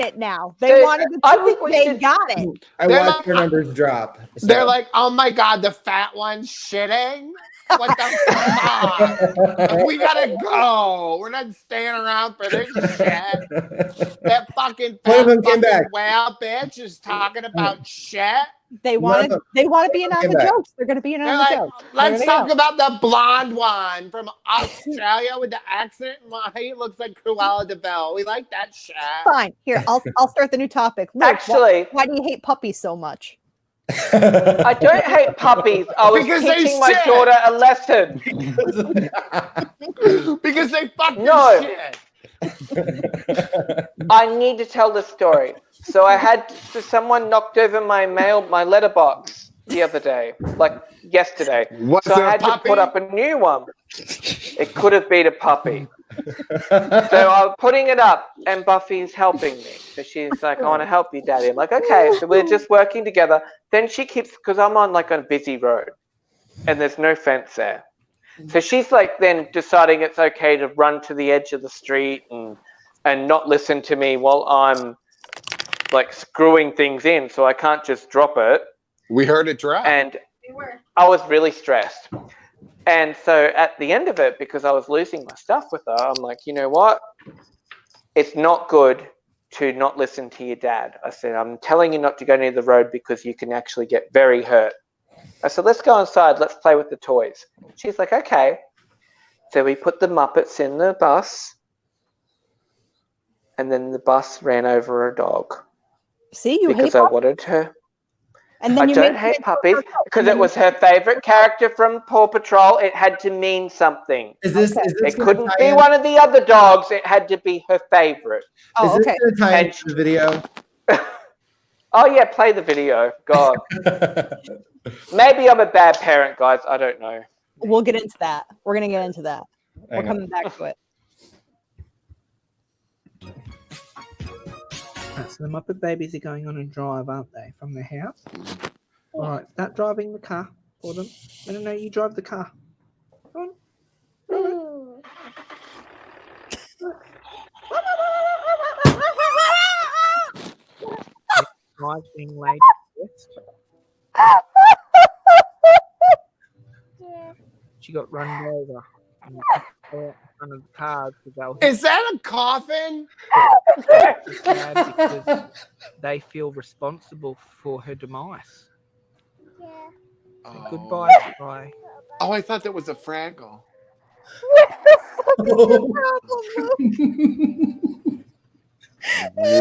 it now. They wanted to they got it. I watched their numbers drop. So. They're like, oh my God, the fat one's shitting? What the fuck? We gotta go. We're not staying around for this shit. That fucking fat whale bitch is talking about shit. They want to be in on the jokes. They're gonna be in on the jokes. Let's talk about the blonde one from Australia with the accent. He looks like Cruella de Vil. We like that shit. Fine. Here, I'll start the new topic. Luke, actually, why do you hate puppies so much? I don't hate puppies. I was teaching my daughter a lesson. Because they fucking shit. I need to tell this story. So someone knocked over my letterbox the other day, like yesterday. So I had to put up a new one. It could have been a puppy. So I was putting it up, and Buffy's helping me. So she's like, I want to help you, Daddy. I'm like, okay. So we're just working together. Then she keeps, because I'm on like a busy road, and there's no fence there. So she's like then deciding it's okay to run to the edge of the street and not listen to me while I'm like screwing things in. So I can't just drop it. We heard it drop. And I was really stressed. And so at the end of it, because I was losing my stuff with her, I'm like, you know what? It's not good to not listen to your dad. I said, I'm telling you not to go near the road because you can actually get very hurt. I said, let's go inside. Let's play with the toys. She's like, okay. So we put the Muppets in the bus. And then the bus ran over a dog. See, you because hate I wanted her. And then I don't hate puppies because it was her favorite character from Paw Patrol. It had to mean something. It couldn't be one of the other dogs. It had to be her favorite. Oh, is this going to tie into the video? Oh, yeah, play the video. God. Maybe I'm a bad parent, guys. I don't know. We'll get into that. We're going to get into that. We're coming back to it. Right, so the Muppet babies are going on a drive, aren't they, from their house? All right, start driving the car for them. No, you drive the car. Come on. Drive's being laid to rest. She got run over. Front of the car is that a coffin? Because they feel responsible for her demise. Yeah. So goodbye, bye. Oh, I thought that was a Fraggle.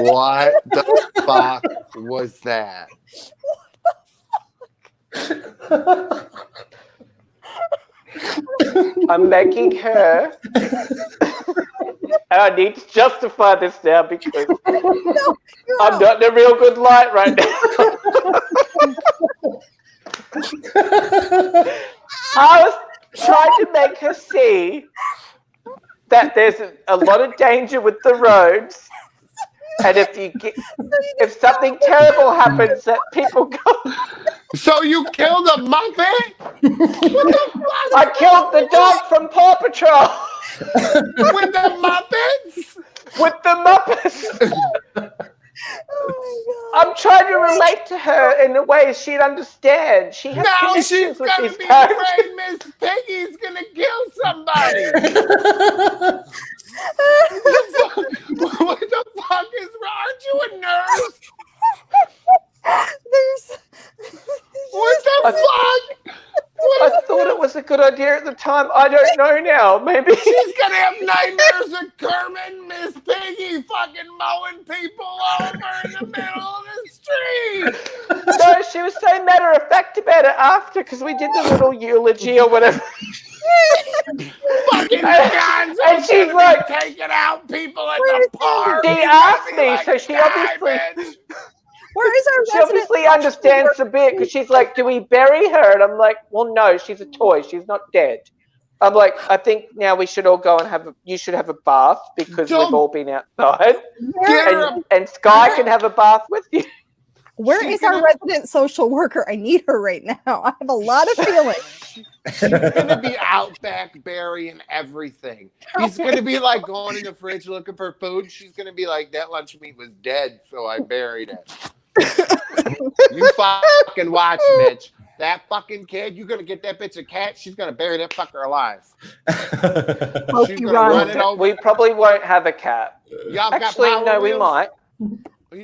What the fuck was that? I'm making her. And I need to justify this now because I'm not in a real good light right now. I was trying to make her see that there's a lot of danger with the roads, and if something terrible happens, that people go. So you killed a Muppet? What the fuck? I killed the dog from Paw Patrol. With the Muppets? With the Muppets. Oh I'm trying to relate to her in a way she'd understand. She has now she's gonna be afraid Miss Piggy's gonna kill somebody. What the fuck is wrong? Aren't you a nurse? What the fuck? I thought it was a good idea idea at the time. I don't know now. Maybe She's gonna have nightmares of Kermit, Miss Piggy, fucking mowing people over in the middle of the street. no. She was so matter of fact about it after because we did the little eulogy or whatever. Fucking guns and she's like taking out people at the park. She asked me, so she obviously. Where is our She obviously understands a bit because she's like, do we bury her? And I'm like, well, no, she's a toy. She's not dead. I'm like, I think now we should all go and you should have a bath because we've all been outside. And Sky can have a bath with you. Where is our resident social worker? I need her right now. I have a lot of feelings. She's gonna be out back burying everything. He's gonna be like going in the fridge looking for food. She's gonna be like, that lunch meat was dead, so I buried it. You fucking watch, bitch. That fucking kid, you're gonna get that bitch a cat. She's gonna bury that fucker alive. She's gonna run it over. We probably won't have a cat. Y'all actually, got no, we might.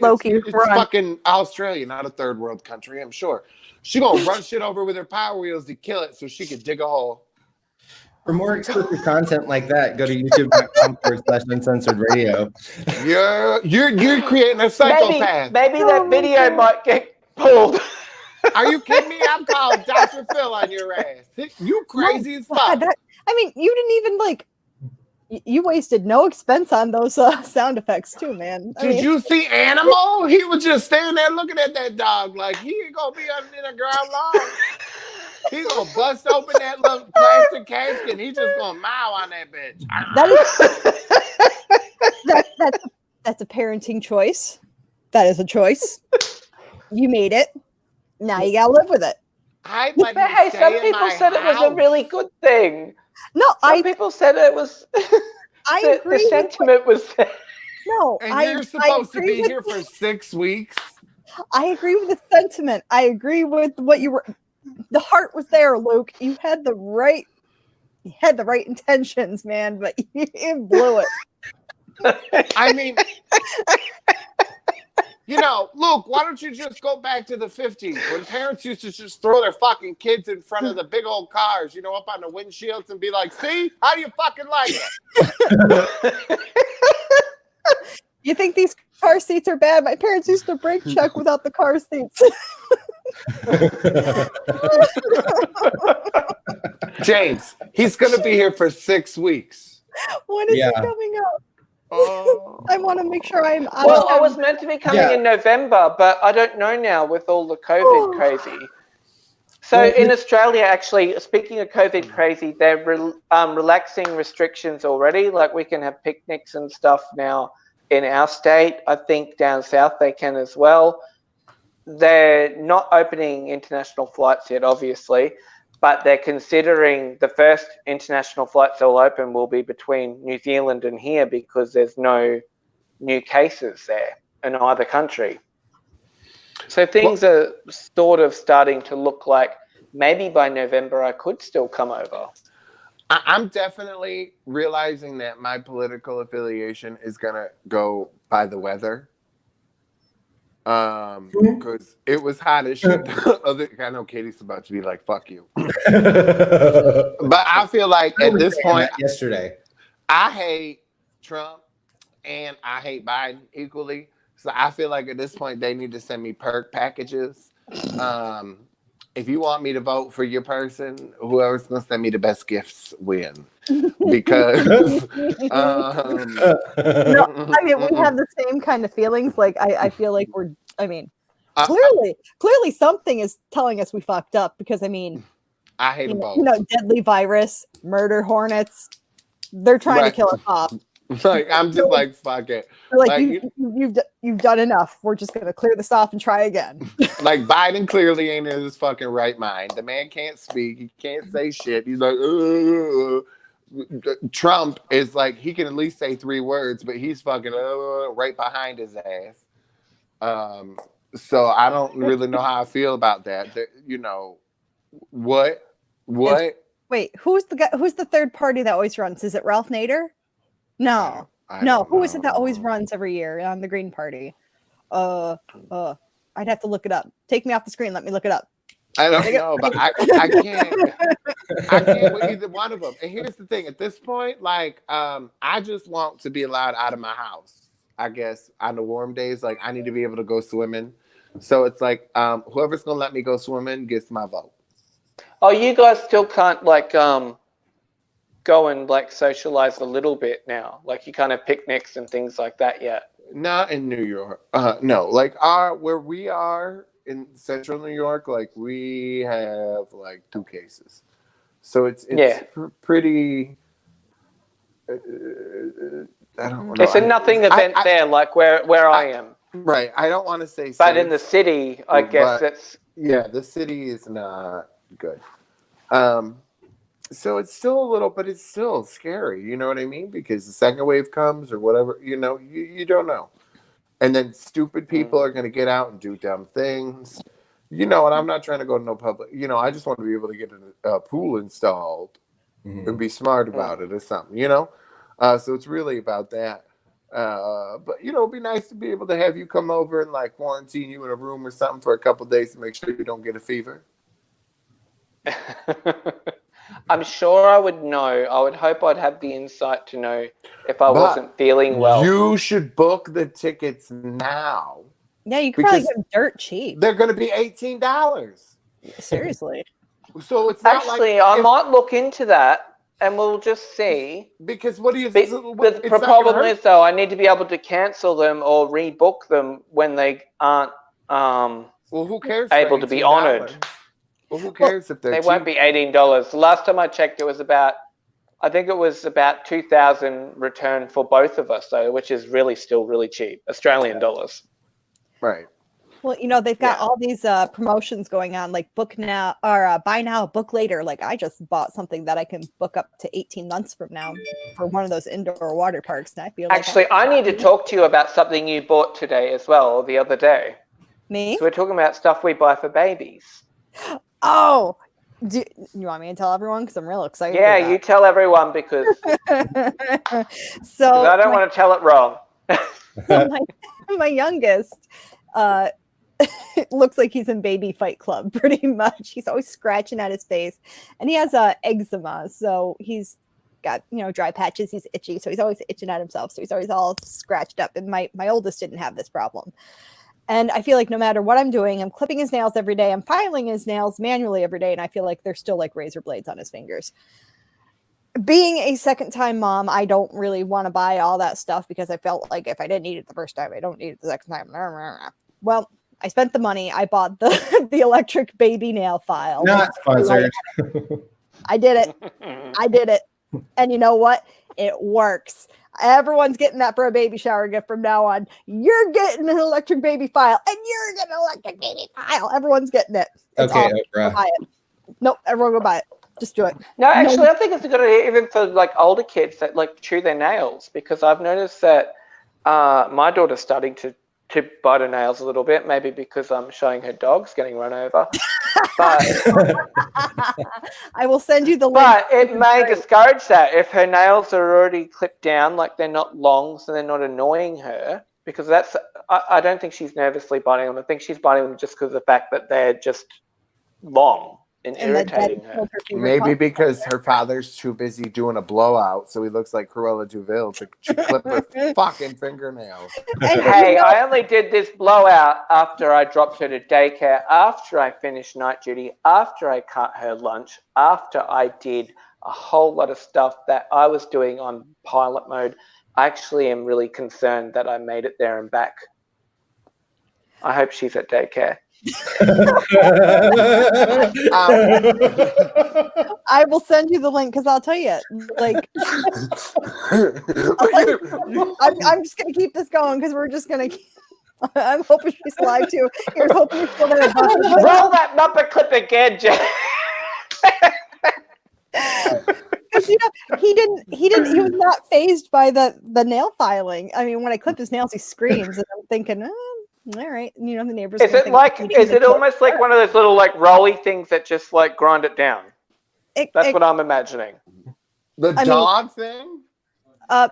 Loki, it's fucking Australia, not a third world country, I'm sure. She gonna run shit over with her Power Wheels to kill it so she could dig a hole. For more exclusive content like that, go to youtube.com/uncensored radio. You're creating a psychopath. Maybe that video might get pulled. Are you kidding me? I'm calling Dr. Phil on your ass. You crazy as fuck. I mean, you didn't even you wasted no expense on those sound effects too, man. Did you see Animal? He was just standing there looking at that dog like he ain't gonna be in the ground long. He's gonna bust open that little plastic casket and he's just gonna mow on that bitch. That's a parenting choice. That is a choice. You made it. Now you gotta live with it. Hey, some people said it was a really good thing. No, some people said it was. I agree. The sentiment was. No, and you're supposed to be here for 6 weeks. I agree with the sentiment. I agree with what you were. The heart was there, Luke. You had the right intentions, man, but you blew it. I mean, Luke, why don't you just go back to the 50s when parents used to just throw their fucking kids in front of the big old cars, up on the windshields and be like, see, how do you fucking like it? You think these car seats are bad? My parents used to brake check without the car seats. James, he's going to be here for 6 weeks. When is he coming up? Oh. I want to make sure I'm. Well, I was meant to be coming in November, but I don't know now with all the COVID crazy. So in Australia, actually, speaking of COVID crazy, they're relaxing restrictions already. Like we can have picnics and stuff now in our state. I think down south they can as well. They're not opening international flights yet, obviously, but they're considering the first international flights they'll open will be between New Zealand and here because there's no new cases there in either country. So things are sort of starting to look like maybe by November I could still come over. I'm definitely realizing that my political affiliation is going to go by the weather. Because it was hot as shit. I know Katie's about to be like, fuck you. But I feel like at this point, yesterday, I hate Trump and I hate Biden equally. So I feel like at this point, they need to send me perk packages. If you want me to vote for your person, whoever's going to send me the best gifts win. Because no, I mean, we have the same kind of feelings. Like I feel like clearly something is telling us we fucked up because I hate them both. Deadly virus, murder hornets, they're trying to kill us off. Like I'm just like, fuck it. Like you've done enough. We're just gonna clear this off and try again. Like Biden clearly ain't in his fucking right mind. The man can't speak. He can't say shit. He's like, ugh. Trump is like, he can at least say 3 words, but he's fucking right behind his ass. So I don't really know how I feel about that. What? Wait, who's the third party that always runs? Is it Ralph Nader? No. Who is it that always runs every year on the Green Party? I'd have to look it up. Take me off the screen. Let me look it up. I don't know, but I can't with either one of them. And here's the thing: at this point, like, I just want to be allowed out of my house. I guess on the warm days, like, I need to be able to go swimming. So it's like, whoever's gonna let me go swimming gets my vote. Oh, you guys still can't like go and like socialize a little bit now. Like you can't have picnics and things like that yet. Not in New York. No, like where we are in central New York, like we have like 2 cases. So it's pretty. I don't know. It's a nothing event there, like where I am. Right. I don't want to say. But in the city, I guess it's. Yeah, the city is not good. So it's still a little, but it's still scary. You know what I mean? Because the second wave comes or whatever. You know, you don't know. And then stupid people are going to get out and do dumb things. You know, and I'm not trying to go to no public. You know, I just want to be able to get a pool installed and be smart about it or something, you know? So it's really about that. But, you know, it'd be nice to be able to have you come over and, like, quarantine you in a room or something for a couple of days to make sure you don't get a fever. I'm sure I would know. I would hope I'd have the insight to know if I wasn't feeling well. You should book the tickets now. Yeah, you can probably get them dirt cheap. They're going to be $18. Seriously. So it's not actually, I might look into that, and we'll just see. Because what do you think? The problem is, though, I need to be able to cancel them or rebook them when they aren't who cares able to be honoured. Well, who cares if they're cheap? Won't be $18. The last time I checked, it was about, I think it was about 2,000 return for both of us, though, which is really still really cheap, Australian dollars. Right. Well, you know, they've got all these promotions going on, like book now or buy now, book later. Like I just bought something that I can book up to 18 months from now for one of those indoor water parks. And I feel actually, I need to talk to you about something you bought today as well, or the other day. Me? So we're talking about stuff we buy for babies. Oh, do you want me to tell everyone? Because I'm real excited. Yeah, you tell everyone because so I don't want to tell it wrong. my youngest looks like he's in Baby Fight Club pretty much. He's always scratching at his face, and he has eczema, so he's got, you know, dry patches. He's itchy, so he's always itching at himself. So he's always all scratched up. And my oldest didn't have this problem. And I feel like no matter what I'm doing, I'm clipping his nails every day. I'm filing his nails manually every day. And I feel like they're still like razor blades on his fingers. Being a second-time mom, I don't really want to buy all that stuff because I felt like if I didn't need it the first time, I don't need it the second time. Well, I spent the money. I bought the electric baby nail file. Not sponsored. I did it. I did it. And you know what? It works. Everyone's getting that for a baby shower gift from now on. You're getting an electric baby file, and you're getting an electric baby file. Everyone's getting it. It's okay, awesome. Go buy it. Nope, everyone go buy it. Just do it. No, actually, I think it's a good idea even for like older kids that like chew their nails, because I've noticed that my daughter's starting to bite her nails a little bit, maybe because I'm showing her dogs getting run over. But I will send you the link. But it may discourage that if her nails are already clipped down, like they're not long, so they're not annoying her. Because that's, I don't think she's nervously biting them. I think she's biting them just because of the fact that they're just long and irritating her. Maybe because her father's too busy doing a blowout, so he looks like Cruella DeVille to clip her fucking fingernails. Hey, I only did this blowout after I dropped her to daycare, after I finished night duty, after I cut her lunch, after I did a whole lot of stuff that I was doing on pilot mode. I actually am really concerned that I made it there and back. I hope she's at daycare. I will send you the link because I'll tell you, like, I'm just gonna keep this going because we're just gonna. I'm hoping she's live too. Here's hoping you're still there. Roll that Muppet clip again, Jeff. You know, he was not fazed by the nail filing. I mean, when I clipped his nails, he screams, and I'm thinking, all right, you know, the neighbors. Is it almost like one of those little like rolly things that just like grind it down? That's what I'm imagining. The dog thing?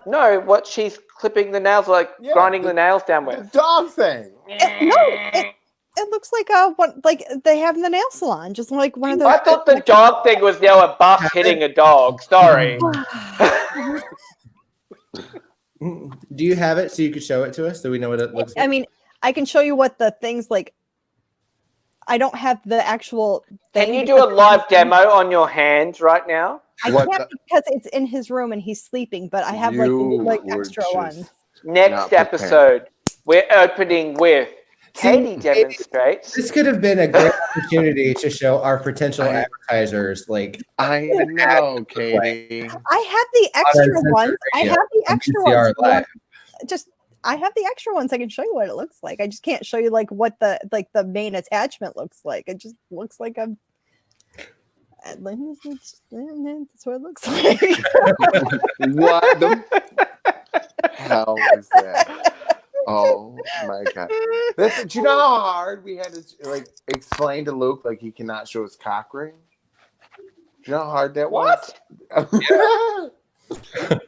No, what she's clipping the nails, like grinding the nails down with. The dog thing. It looks like what like they have in the nail salon, just like one of the. I thought the dog thing was a buff hitting a dog. Sorry. Do you have it so you could show it to us so we know what it looks like? I mean, I can show you what the things like. I don't have the actual thing. Can you do a live demo on your hands right now? I can't because it's in his room and he's sleeping, but I have like extra ones. Next episode, we're opening with Katie demonstrates. This could have been a great opportunity to show our potential advertisers. Like, I know, Katie. I have the extra ones. I have the extra ones. Just I have the extra ones. I can show you what it looks like. I just can't show you like what the main attachment looks like. It just looks like a. That's what it looks like. What the hell is that? Oh my god! Do you know how hard we had to like explain to Luke like he cannot show his cock ring? Do you know how hard that was?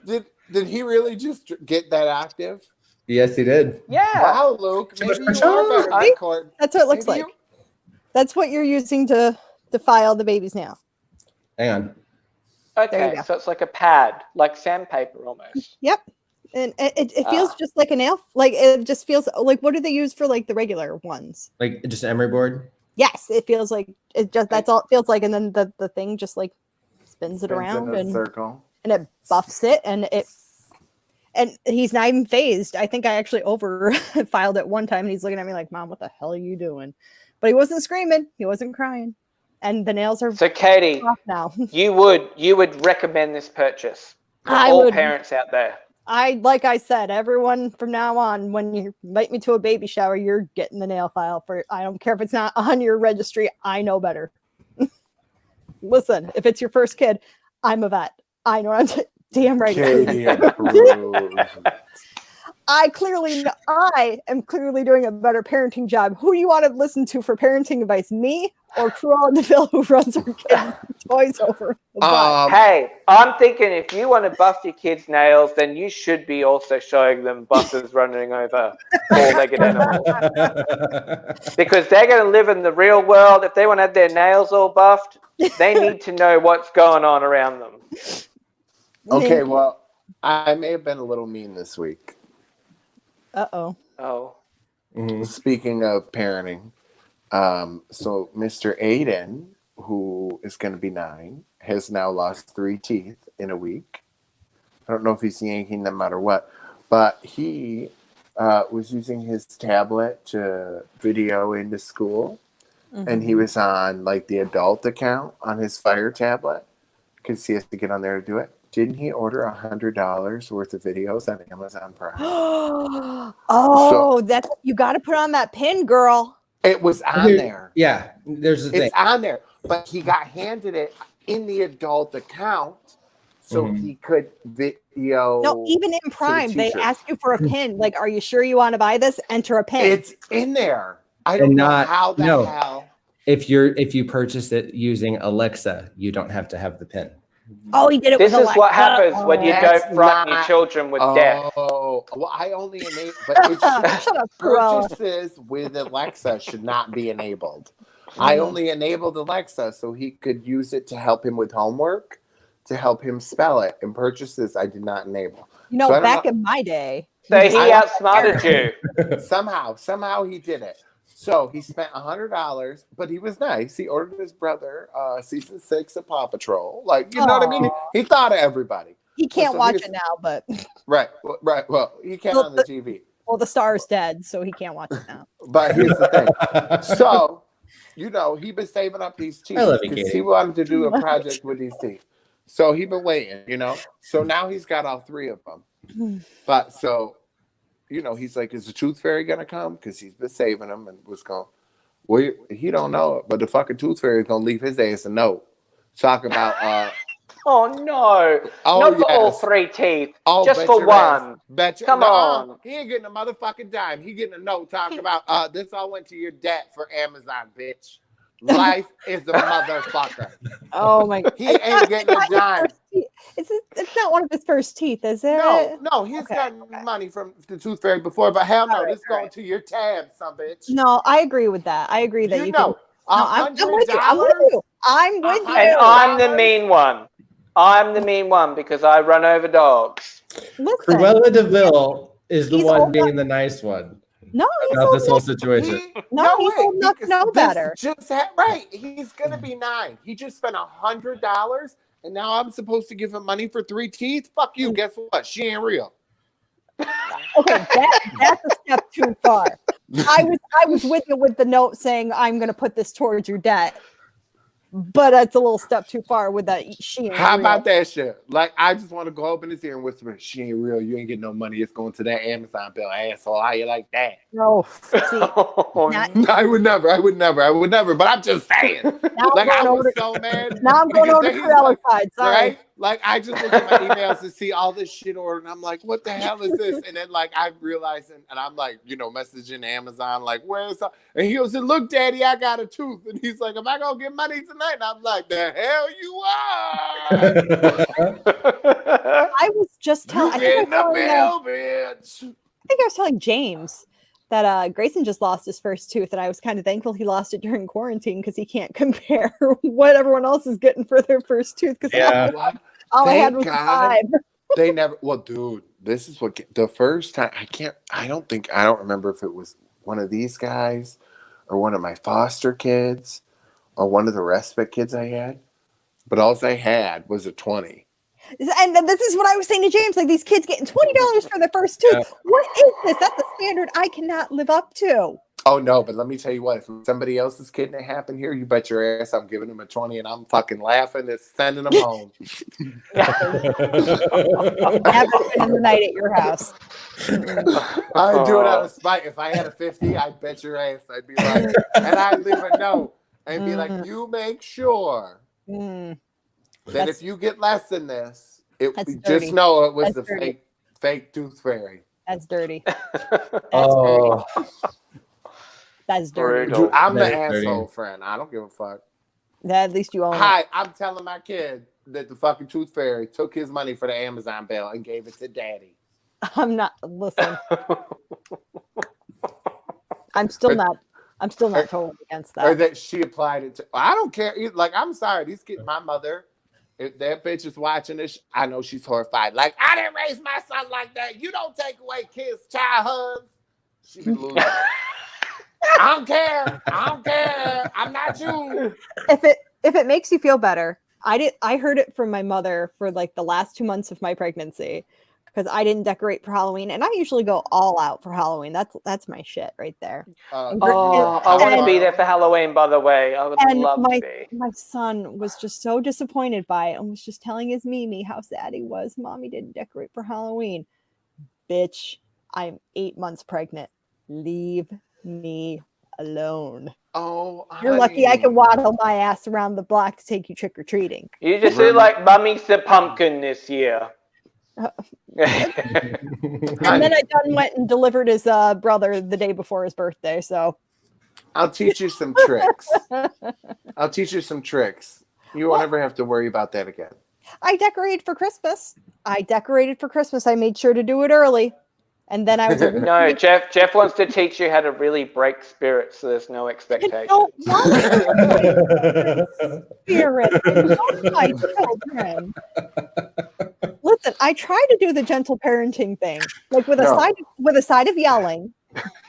Did he really just get that active? Yes, he did. Yeah. Wow, Luke. Maybe you are better than Court. That's what it looks like. That's what you're using to file the babies now. Hang on. Okay, so it's like a pad, like sandpaper almost. Yep. And it feels just like a nail. Like it just feels like what do they use for like the regular ones? Like just an emery board? Yes, it feels like it just that's all it feels like, and then the thing just like spins it around in a circle. And it buffs it and he's not even phased. I think I actually over filed it one time and he's looking at me like, Mom, what the hell are you doing? But he wasn't screaming, he wasn't crying. And the nails are so Katie off now. you would recommend this purchase for all parents out there. Like I said, everyone from now on, when you invite me to a baby shower, you're getting the nail file for. I don't care if it's not on your registry. I know better. Listen, if it's your first kid, I'm a vet. I know. Damn right. I am clearly doing a better parenting job. Who do you want to listen to for parenting advice? Me or Cruella DeVille, who runs her kids' toys over? Hey, I'm thinking if you want to buff your kids' nails, then you should be also showing them buses running over four-legged animals. Because they're going to live in the real world. If they want to have their nails all buffed, they need to know what's going on around them. Okay, well, I may have been a little mean this week. Oh. Mm-hmm. Speaking of parenting, so Mr. Aiden, who is going to be 9, has now lost 3 teeth in a week. I don't know if he's yanking them out or what, but he was using his tablet to video into school, and he was on like the adult account on his Fire tablet because he has to get on there to do it. Didn't he order $100 worth of videos on Amazon Prime? That's you got to put on that pin, girl. It was on there. Yeah, there's the thing. It's on there, but he got handed it in the adult account, so he could video. No, even in Prime, they ask you for a pin. Like, are you sure you want to buy this? Enter a pin. It's in there. I don't know how the hell. If you purchase it using Alexa, you don't have to have the pin. Oh, he did it this with Alexa. This is what happens when you don't frighten your children with death. Oh, well, I only enable, but it purchases with Alexa should not be enabled. I only enabled Alexa so he could use it to help him with homework, to help him spell it, and purchases I did not enable. You know, so back in my day. So he outsmarted you. Somehow he did it. So he spent $100, but he was nice. He ordered his brother season 6 of Paw Patrol. Like, you know what I mean? He thought of everybody. He can't watch it now, but right. Well, he can't on the TV. Well, the star's dead, so he can't watch it now. But here's the thing. So, you know, he been saving up these teeth because he wanted to do a project with these teeth. So he been waiting, you know. So now he's got all 3 of them. But so. You know, he's like, is the Tooth Fairy going to come? Because he's been saving them and was going, well, he don't know it, but the fucking Tooth Fairy is going to leave his ass a note. Talk about, oh, no. Not for all 3 teeth. Just for one. Come on. He ain't getting a motherfucking dime. He getting a note talking about, this all went to your debt for Amazon, bitch. Life is a motherfucker. Oh my god. He ain't getting a dime. It's not one of his first teeth, is it? No, he's gotten money from the Tooth Fairy before, but hell no, this going to your tab, son bitch. No, I agree with that. I agree that you know, I'm with you. I'm with you. I'm with you. And I'm the mean one. I'm the mean one because I run over dogs. Listen, Cruella DeVille is the he's one old being the nice one No, he's about old this whole enough- situation. he's old enough to know better. Right. He's gonna be 9. He just spent $100 and now I'm supposed to give him money for 3 teeth? Fuck you. Guess what? She ain't real. Okay, that's a step too far. I was with you with the note saying I'm gonna put this towards your debt. But it's a little step too far with that. She ain't How real. about that shit? Like, I just want to go up in his ear and whisper, she ain't real. You ain't getting no money. It's going to that Amazon bill, asshole. How you like that? No, see, I would never. But I'm just saying. Like, I was so mad. Now I'm going over to Cruella's side. Sorry. Right? Like, I just look at my emails and see all this shit ordered, and I'm like, what the hell is this? And then, like, I realize, and I'm like, messaging Amazon, like, where's that? And he goes, look, Daddy, I got a tooth. And he's like, am I going to get money tonight? And I'm like, the hell you are. I was just telling. You in the bill, bitch. I think I was telling James that Grayson just lost his first tooth, and I was kind of thankful he lost it during quarantine because he can't compare what everyone else is getting for their first tooth. Because all I had was 5. They never. Well, dude, this is what the first time. I don't remember if it was one of these guys or one of my foster kids or one of the respite kids I had. But all I had was a 20. And this is what I was saying to James, like these kids getting $20 for their first tooth. Yeah. What is this? That's a standard I cannot live up to. Oh no, but let me tell you what, if somebody else's kid and it happened here, you bet your ass I'm giving them a 20 and I'm fucking laughing and sending them home. Never spend the night at your house. I'd do it out of spite. If I had a 50, I'd bet your ass. I'd be like, and I'd leave a note and be like, you make sure that if you get less than this, just know it was the fake tooth fairy. That's dirty. Dirty. That's dirty. Dude, I'm the asshole friend. I don't give a fuck. Yeah, at least you own Hi, it. I'm telling my kid that the fucking tooth fairy took his money for the Amazon bill and gave it to daddy. I'm not. Listen. I'm still not totally against that. Or that she applied it to. I don't care. Like, I'm sorry. These kids, my mother, if that bitch is watching this, I know she's horrified. Like, I didn't raise my son like that. You don't take away kids' childhoods. She be losing. I don't care. I'm not you. If it makes you feel better, I heard it from my mother for like the last 2 months of my pregnancy because I didn't decorate for Halloween, and I usually go all out for Halloween. That's my shit right there. I want to be there for Halloween, by the way. I would love to be. My son was just so disappointed by it and was just telling his Mimi how sad he was. Mommy didn't decorate for Halloween. Bitch, I'm 8 months pregnant. Leave me alone. Oh, you're lucky I can waddle my ass around the block to take you trick-or-treating. You just look like Mummy's the pumpkin this year. And then I went and delivered his brother the day before his birthday. So I'll teach you some tricks. You won't ever have to worry about that again. I decorated for Christmas. I made sure to do it early. And then I was no, Jeff wants to teach you how to really break spirit, so there's no expectation. I don't want to spirit. My children. Listen, I try to do the gentle parenting thing, like with a side of yelling,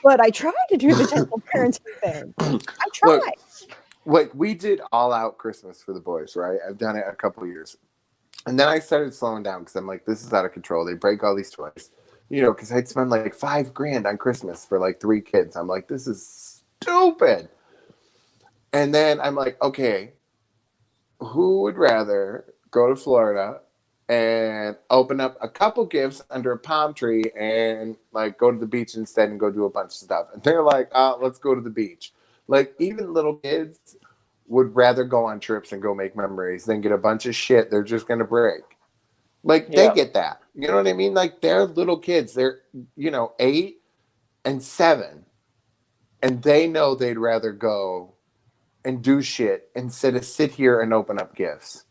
but I try to do the gentle parenting thing. I try. Look, we did all out Christmas for the boys, right? I've done it a couple of years. And then I started slowing down because I'm like, this is out of control. They break all these toys. Because I'd spend like $5,000 on Christmas for like 3 kids. I'm like, this is stupid. And then I'm like, okay, who would rather go to Florida and open up a couple gifts under a palm tree and like go to the beach instead and go do a bunch of stuff? And they're like, let's go to the beach. Like, even little kids would rather go on trips and go make memories than get a bunch of shit they're just going to break. Like, they get that. You know what I mean? Like, they're little kids. They're, 8 and 7. And they know they'd rather go and do shit instead of sit here and open up gifts.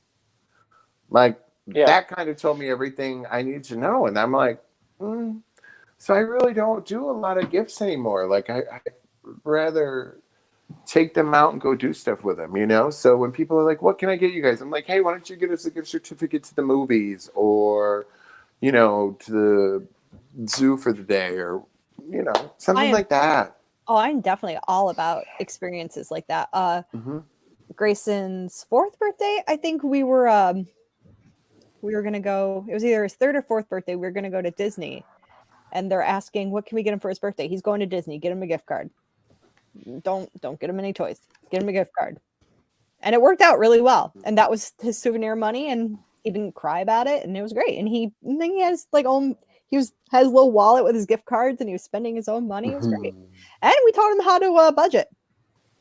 Like, that kind of told me everything I need to know. And I'm like, so I really don't do a lot of gifts anymore. Like, I'd rather take them out and go do stuff with them, you know? So when people are like, what can I get you guys? I'm like, hey, why don't you get us a gift certificate to the movies or, you know, to the zoo for the day or, you know, something like that. Oh, I'm definitely all about experiences like that. Grayson's 4th birthday, I think we were going to go, it was either his 3rd or 4th birthday. We were going to go to Disney and they're asking, what can we get him for his birthday? He's going to Disney. Get him a gift card. Don't get him any toys. Get him a gift card. And it worked out really well. And that was his souvenir money and he didn't cry about it and it was great. And then he has like has a little wallet with his gift cards and he was spending his own money. It was great. And we taught him how to budget.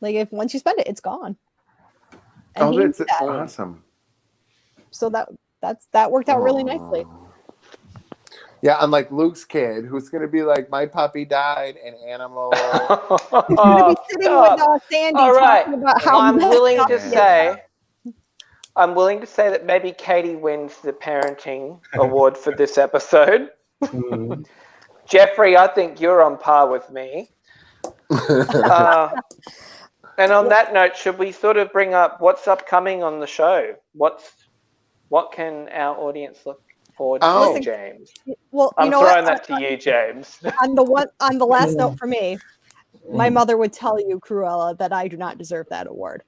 Like if once you spend it, it's gone. And that's awesome. So that worked out really nicely. Yeah, unlike Luke's kid, who's going to be like, my puppy died, an animal. He's going to be sitting with Sandy talking about how I'm willing to say that maybe Katie wins the parenting award for this episode. Jeffrey, I think you're on par with me. And on that note, should we sort of bring up what's upcoming on the show? What can our audience look forward to, James? Well, I'm throwing that to you, James. On the last note for me, my mother would tell you, Cruella, that I do not deserve that award.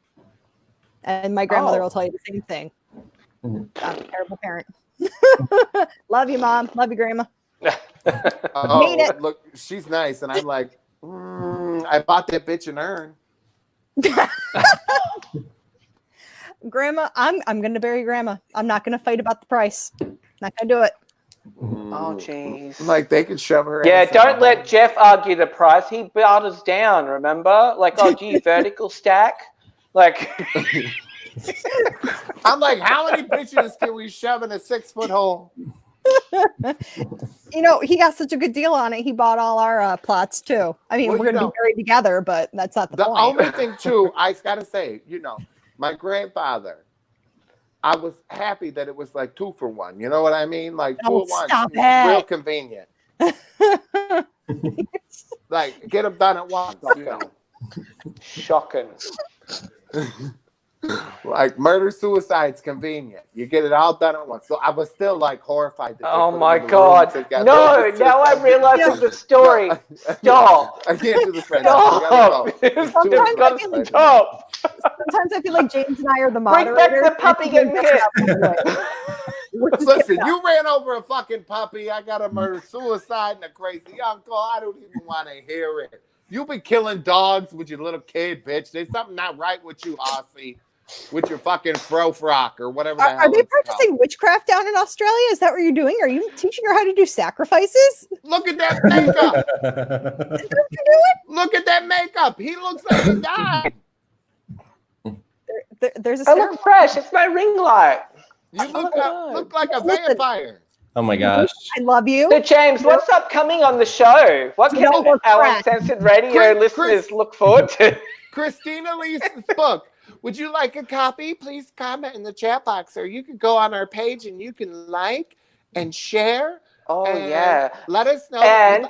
And my grandmother will tell you the same thing. I'm a terrible parent. Love you, Mom. Love you, Grandma. Look, she's nice. And I'm like, I bought that bitch an urn. Grandma, I'm going to bury Grandma. I'm not going to fight about the price. Not going to do it. Oh, jeez. Like, they could shove her. Yeah, don't let Jeff argue the price. He bowed us down, remember? Like, oh, gee, vertical stack? Like... I'm like, how many bitches can we shove in a 6-foot hole? You know, he got such a good deal on it. He bought all our plots too. I mean, we're going to be buried together, but that's not the point. The only thing too, I gotta say, you know, my grandfather, I was happy that it was like 2 for 1. You know what I mean? Like 2 at 1. Real convenient. Like, get them done at once. You know. Shocking. Like murder, suicide's convenient. You get it all done at once. So I was still like horrified. Oh my God! No! Now I realize the story. Stop! I can't do this right now. Stop! Sometimes I feel like James and I are the moderators. Bring back the puppy getting hit. Listen, you ran over a fucking puppy. I got a murder, suicide, and a crazy uncle. I don't even want to hear it. You be killing dogs with your little kid, bitch. There's something not right with you, Aussie. With your fucking fro frock or whatever the hell. Are they practicing witchcraft down in Australia? Is that what you're doing? Are you teaching her how to do sacrifices? Look at that makeup. Is that what you're doing? Look at that makeup. He looks like he died. There's a I look fresh. It's my ring light. You look like a vampire. Oh my gosh. I love you. So James, what's upcoming on the show? What can our Uncensored Radio listeners look forward to? Christina Lee's book. Would you like a copy? Please comment in the chat box, or you can go on our page and you can like and share. Oh, yeah. Let us know. And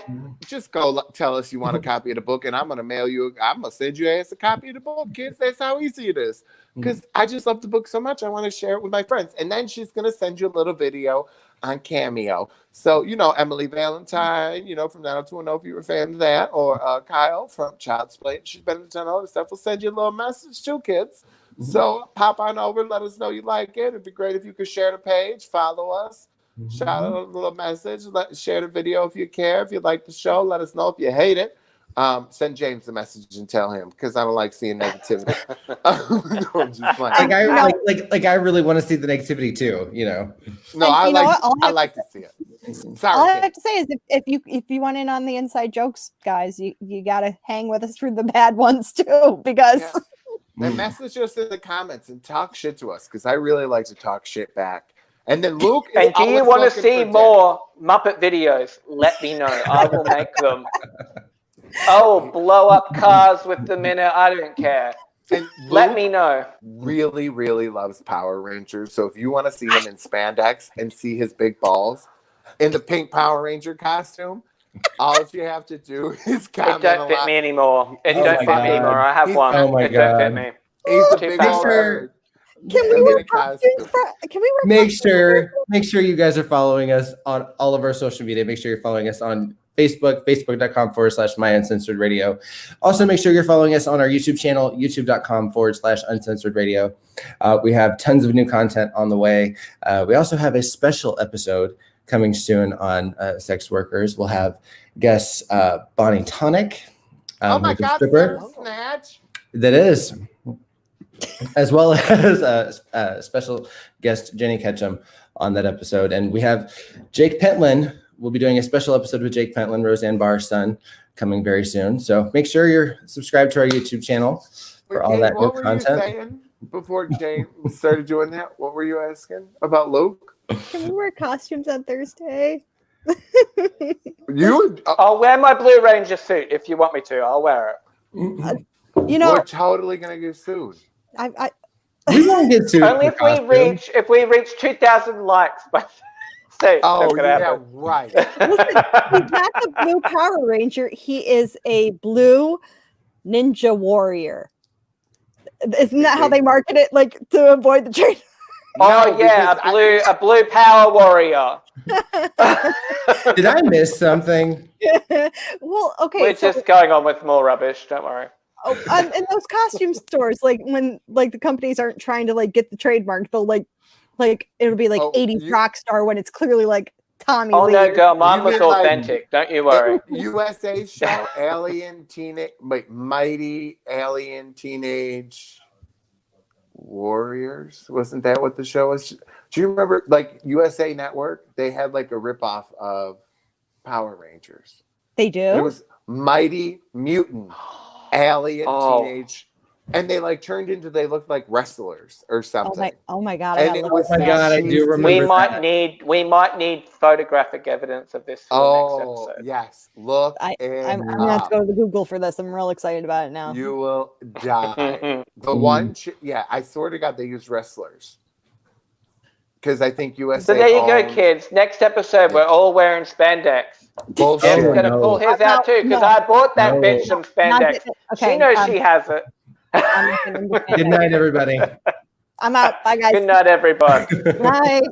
just go tell us you want a copy of the book, and I'm going to mail you. I'm going to send you a copy of the book, kids. That's how easy it is. Because I just love the book so much. I want to share it with my friends. And then she's going to send you a little video on Cameo. So, you know, Emily Valentine, you know, from 90210, if you were a fan of that, or Kyle from Child's Play. She's been in a ton of other stuff. We'll send you a little message too, kids. So pop on over, let us know you like it. It'd be great if you could share the page, follow us, shout out a little message, share the video if you care. If you like the show, let us know. If you hate it, send James a message and tell him, because I don't like seeing negativity. I'm just like I really want to see the negativity too, you know. No, I like to see it. Sorry, all I have to say is if you want in on the inside jokes, guys, you gotta hang with us through the bad ones too, because then message us in the comments and talk shit to us, because I really like to talk shit back. And then Luke is and do you want to see more Muppet videos? Let me know. I will make them. I will blow up cars with them in it. I don't care. And Let Luke me know. really, really loves Power Rangers. So if you want to see him in spandex and see his big balls in the pink Power Ranger costume, all you have to do is comment It don't fit me anymore. It don't fit me anymore. I have one. Oh my It don't fit God. me. He's a Too big fat. old bird. Can we in wear a costume. costumes? Can we wear Make costumes? sure you guys are following us on all of our social media. Make sure you're following us on Facebook, facebook.com/My Uncensored Radio. Also, make sure you're following us on our YouTube channel, youtube.com/Uncensored Radio. We have tons of new content on the way. We also have a special episode coming soon on sex workers. We'll have guests Bonnie Tonic. Oh my who's a God, stripper. Snatch. That is. As well as special guest Jenny Ketchum on that episode. And we have Jake Pentland. We'll be doing a special episode with Jake Pentland, Roseanne Barr's son, coming very soon. So make sure you're subscribed to our YouTube channel for all that new What were you content. saying before Jane started doing that? What were you asking about Luke? Can we wear costumes on Thursday? You would, I'll wear my Blue Ranger suit if you want me to. I'll wear it. You know, we're totally gonna get sued. We won't get to Only if we reach 2,000 likes. But Oh yeah, right. listen, he's not the blue Power Ranger. He is a blue ninja warrior. Isn't that how they market it? Like to avoid the trade. Oh No, yeah, because a blue power warrior. Did I miss something? Well, okay. We're just going on with more rubbish. Don't worry. In those costume stores, like when like the companies aren't trying to like get the trademark, they'll like it'll be like 80s rock star when it's clearly like Tommy Oh Lee. no, girl, mine You was mean, like, authentic. Don't you worry. USA show Mighty Alien Teenage Warriors. Wasn't that what the show was? Do you remember like USA Network? They had like a ripoff of Power Rangers. They do. It was Mighty Mutant Alien Teenage, and they like turned into they looked like wrestlers or something. Oh my God! And it was Oh my God, I do remember. We might need photographic evidence of this for the next episode. Yes, look. I'm gonna have to go to the Google for this. I'm real excited about it now. You will die. The one, I swear to God, they use wrestlers. Because I think USA. So there you go, kids. Next episode, we're all wearing spandex. Bullshit. Jeff's gonna pull his out too, because I bought that bitch some spandex. She knows she has it. Good night, everybody. I'm out. Bye, guys. Good night, everybody. Bye.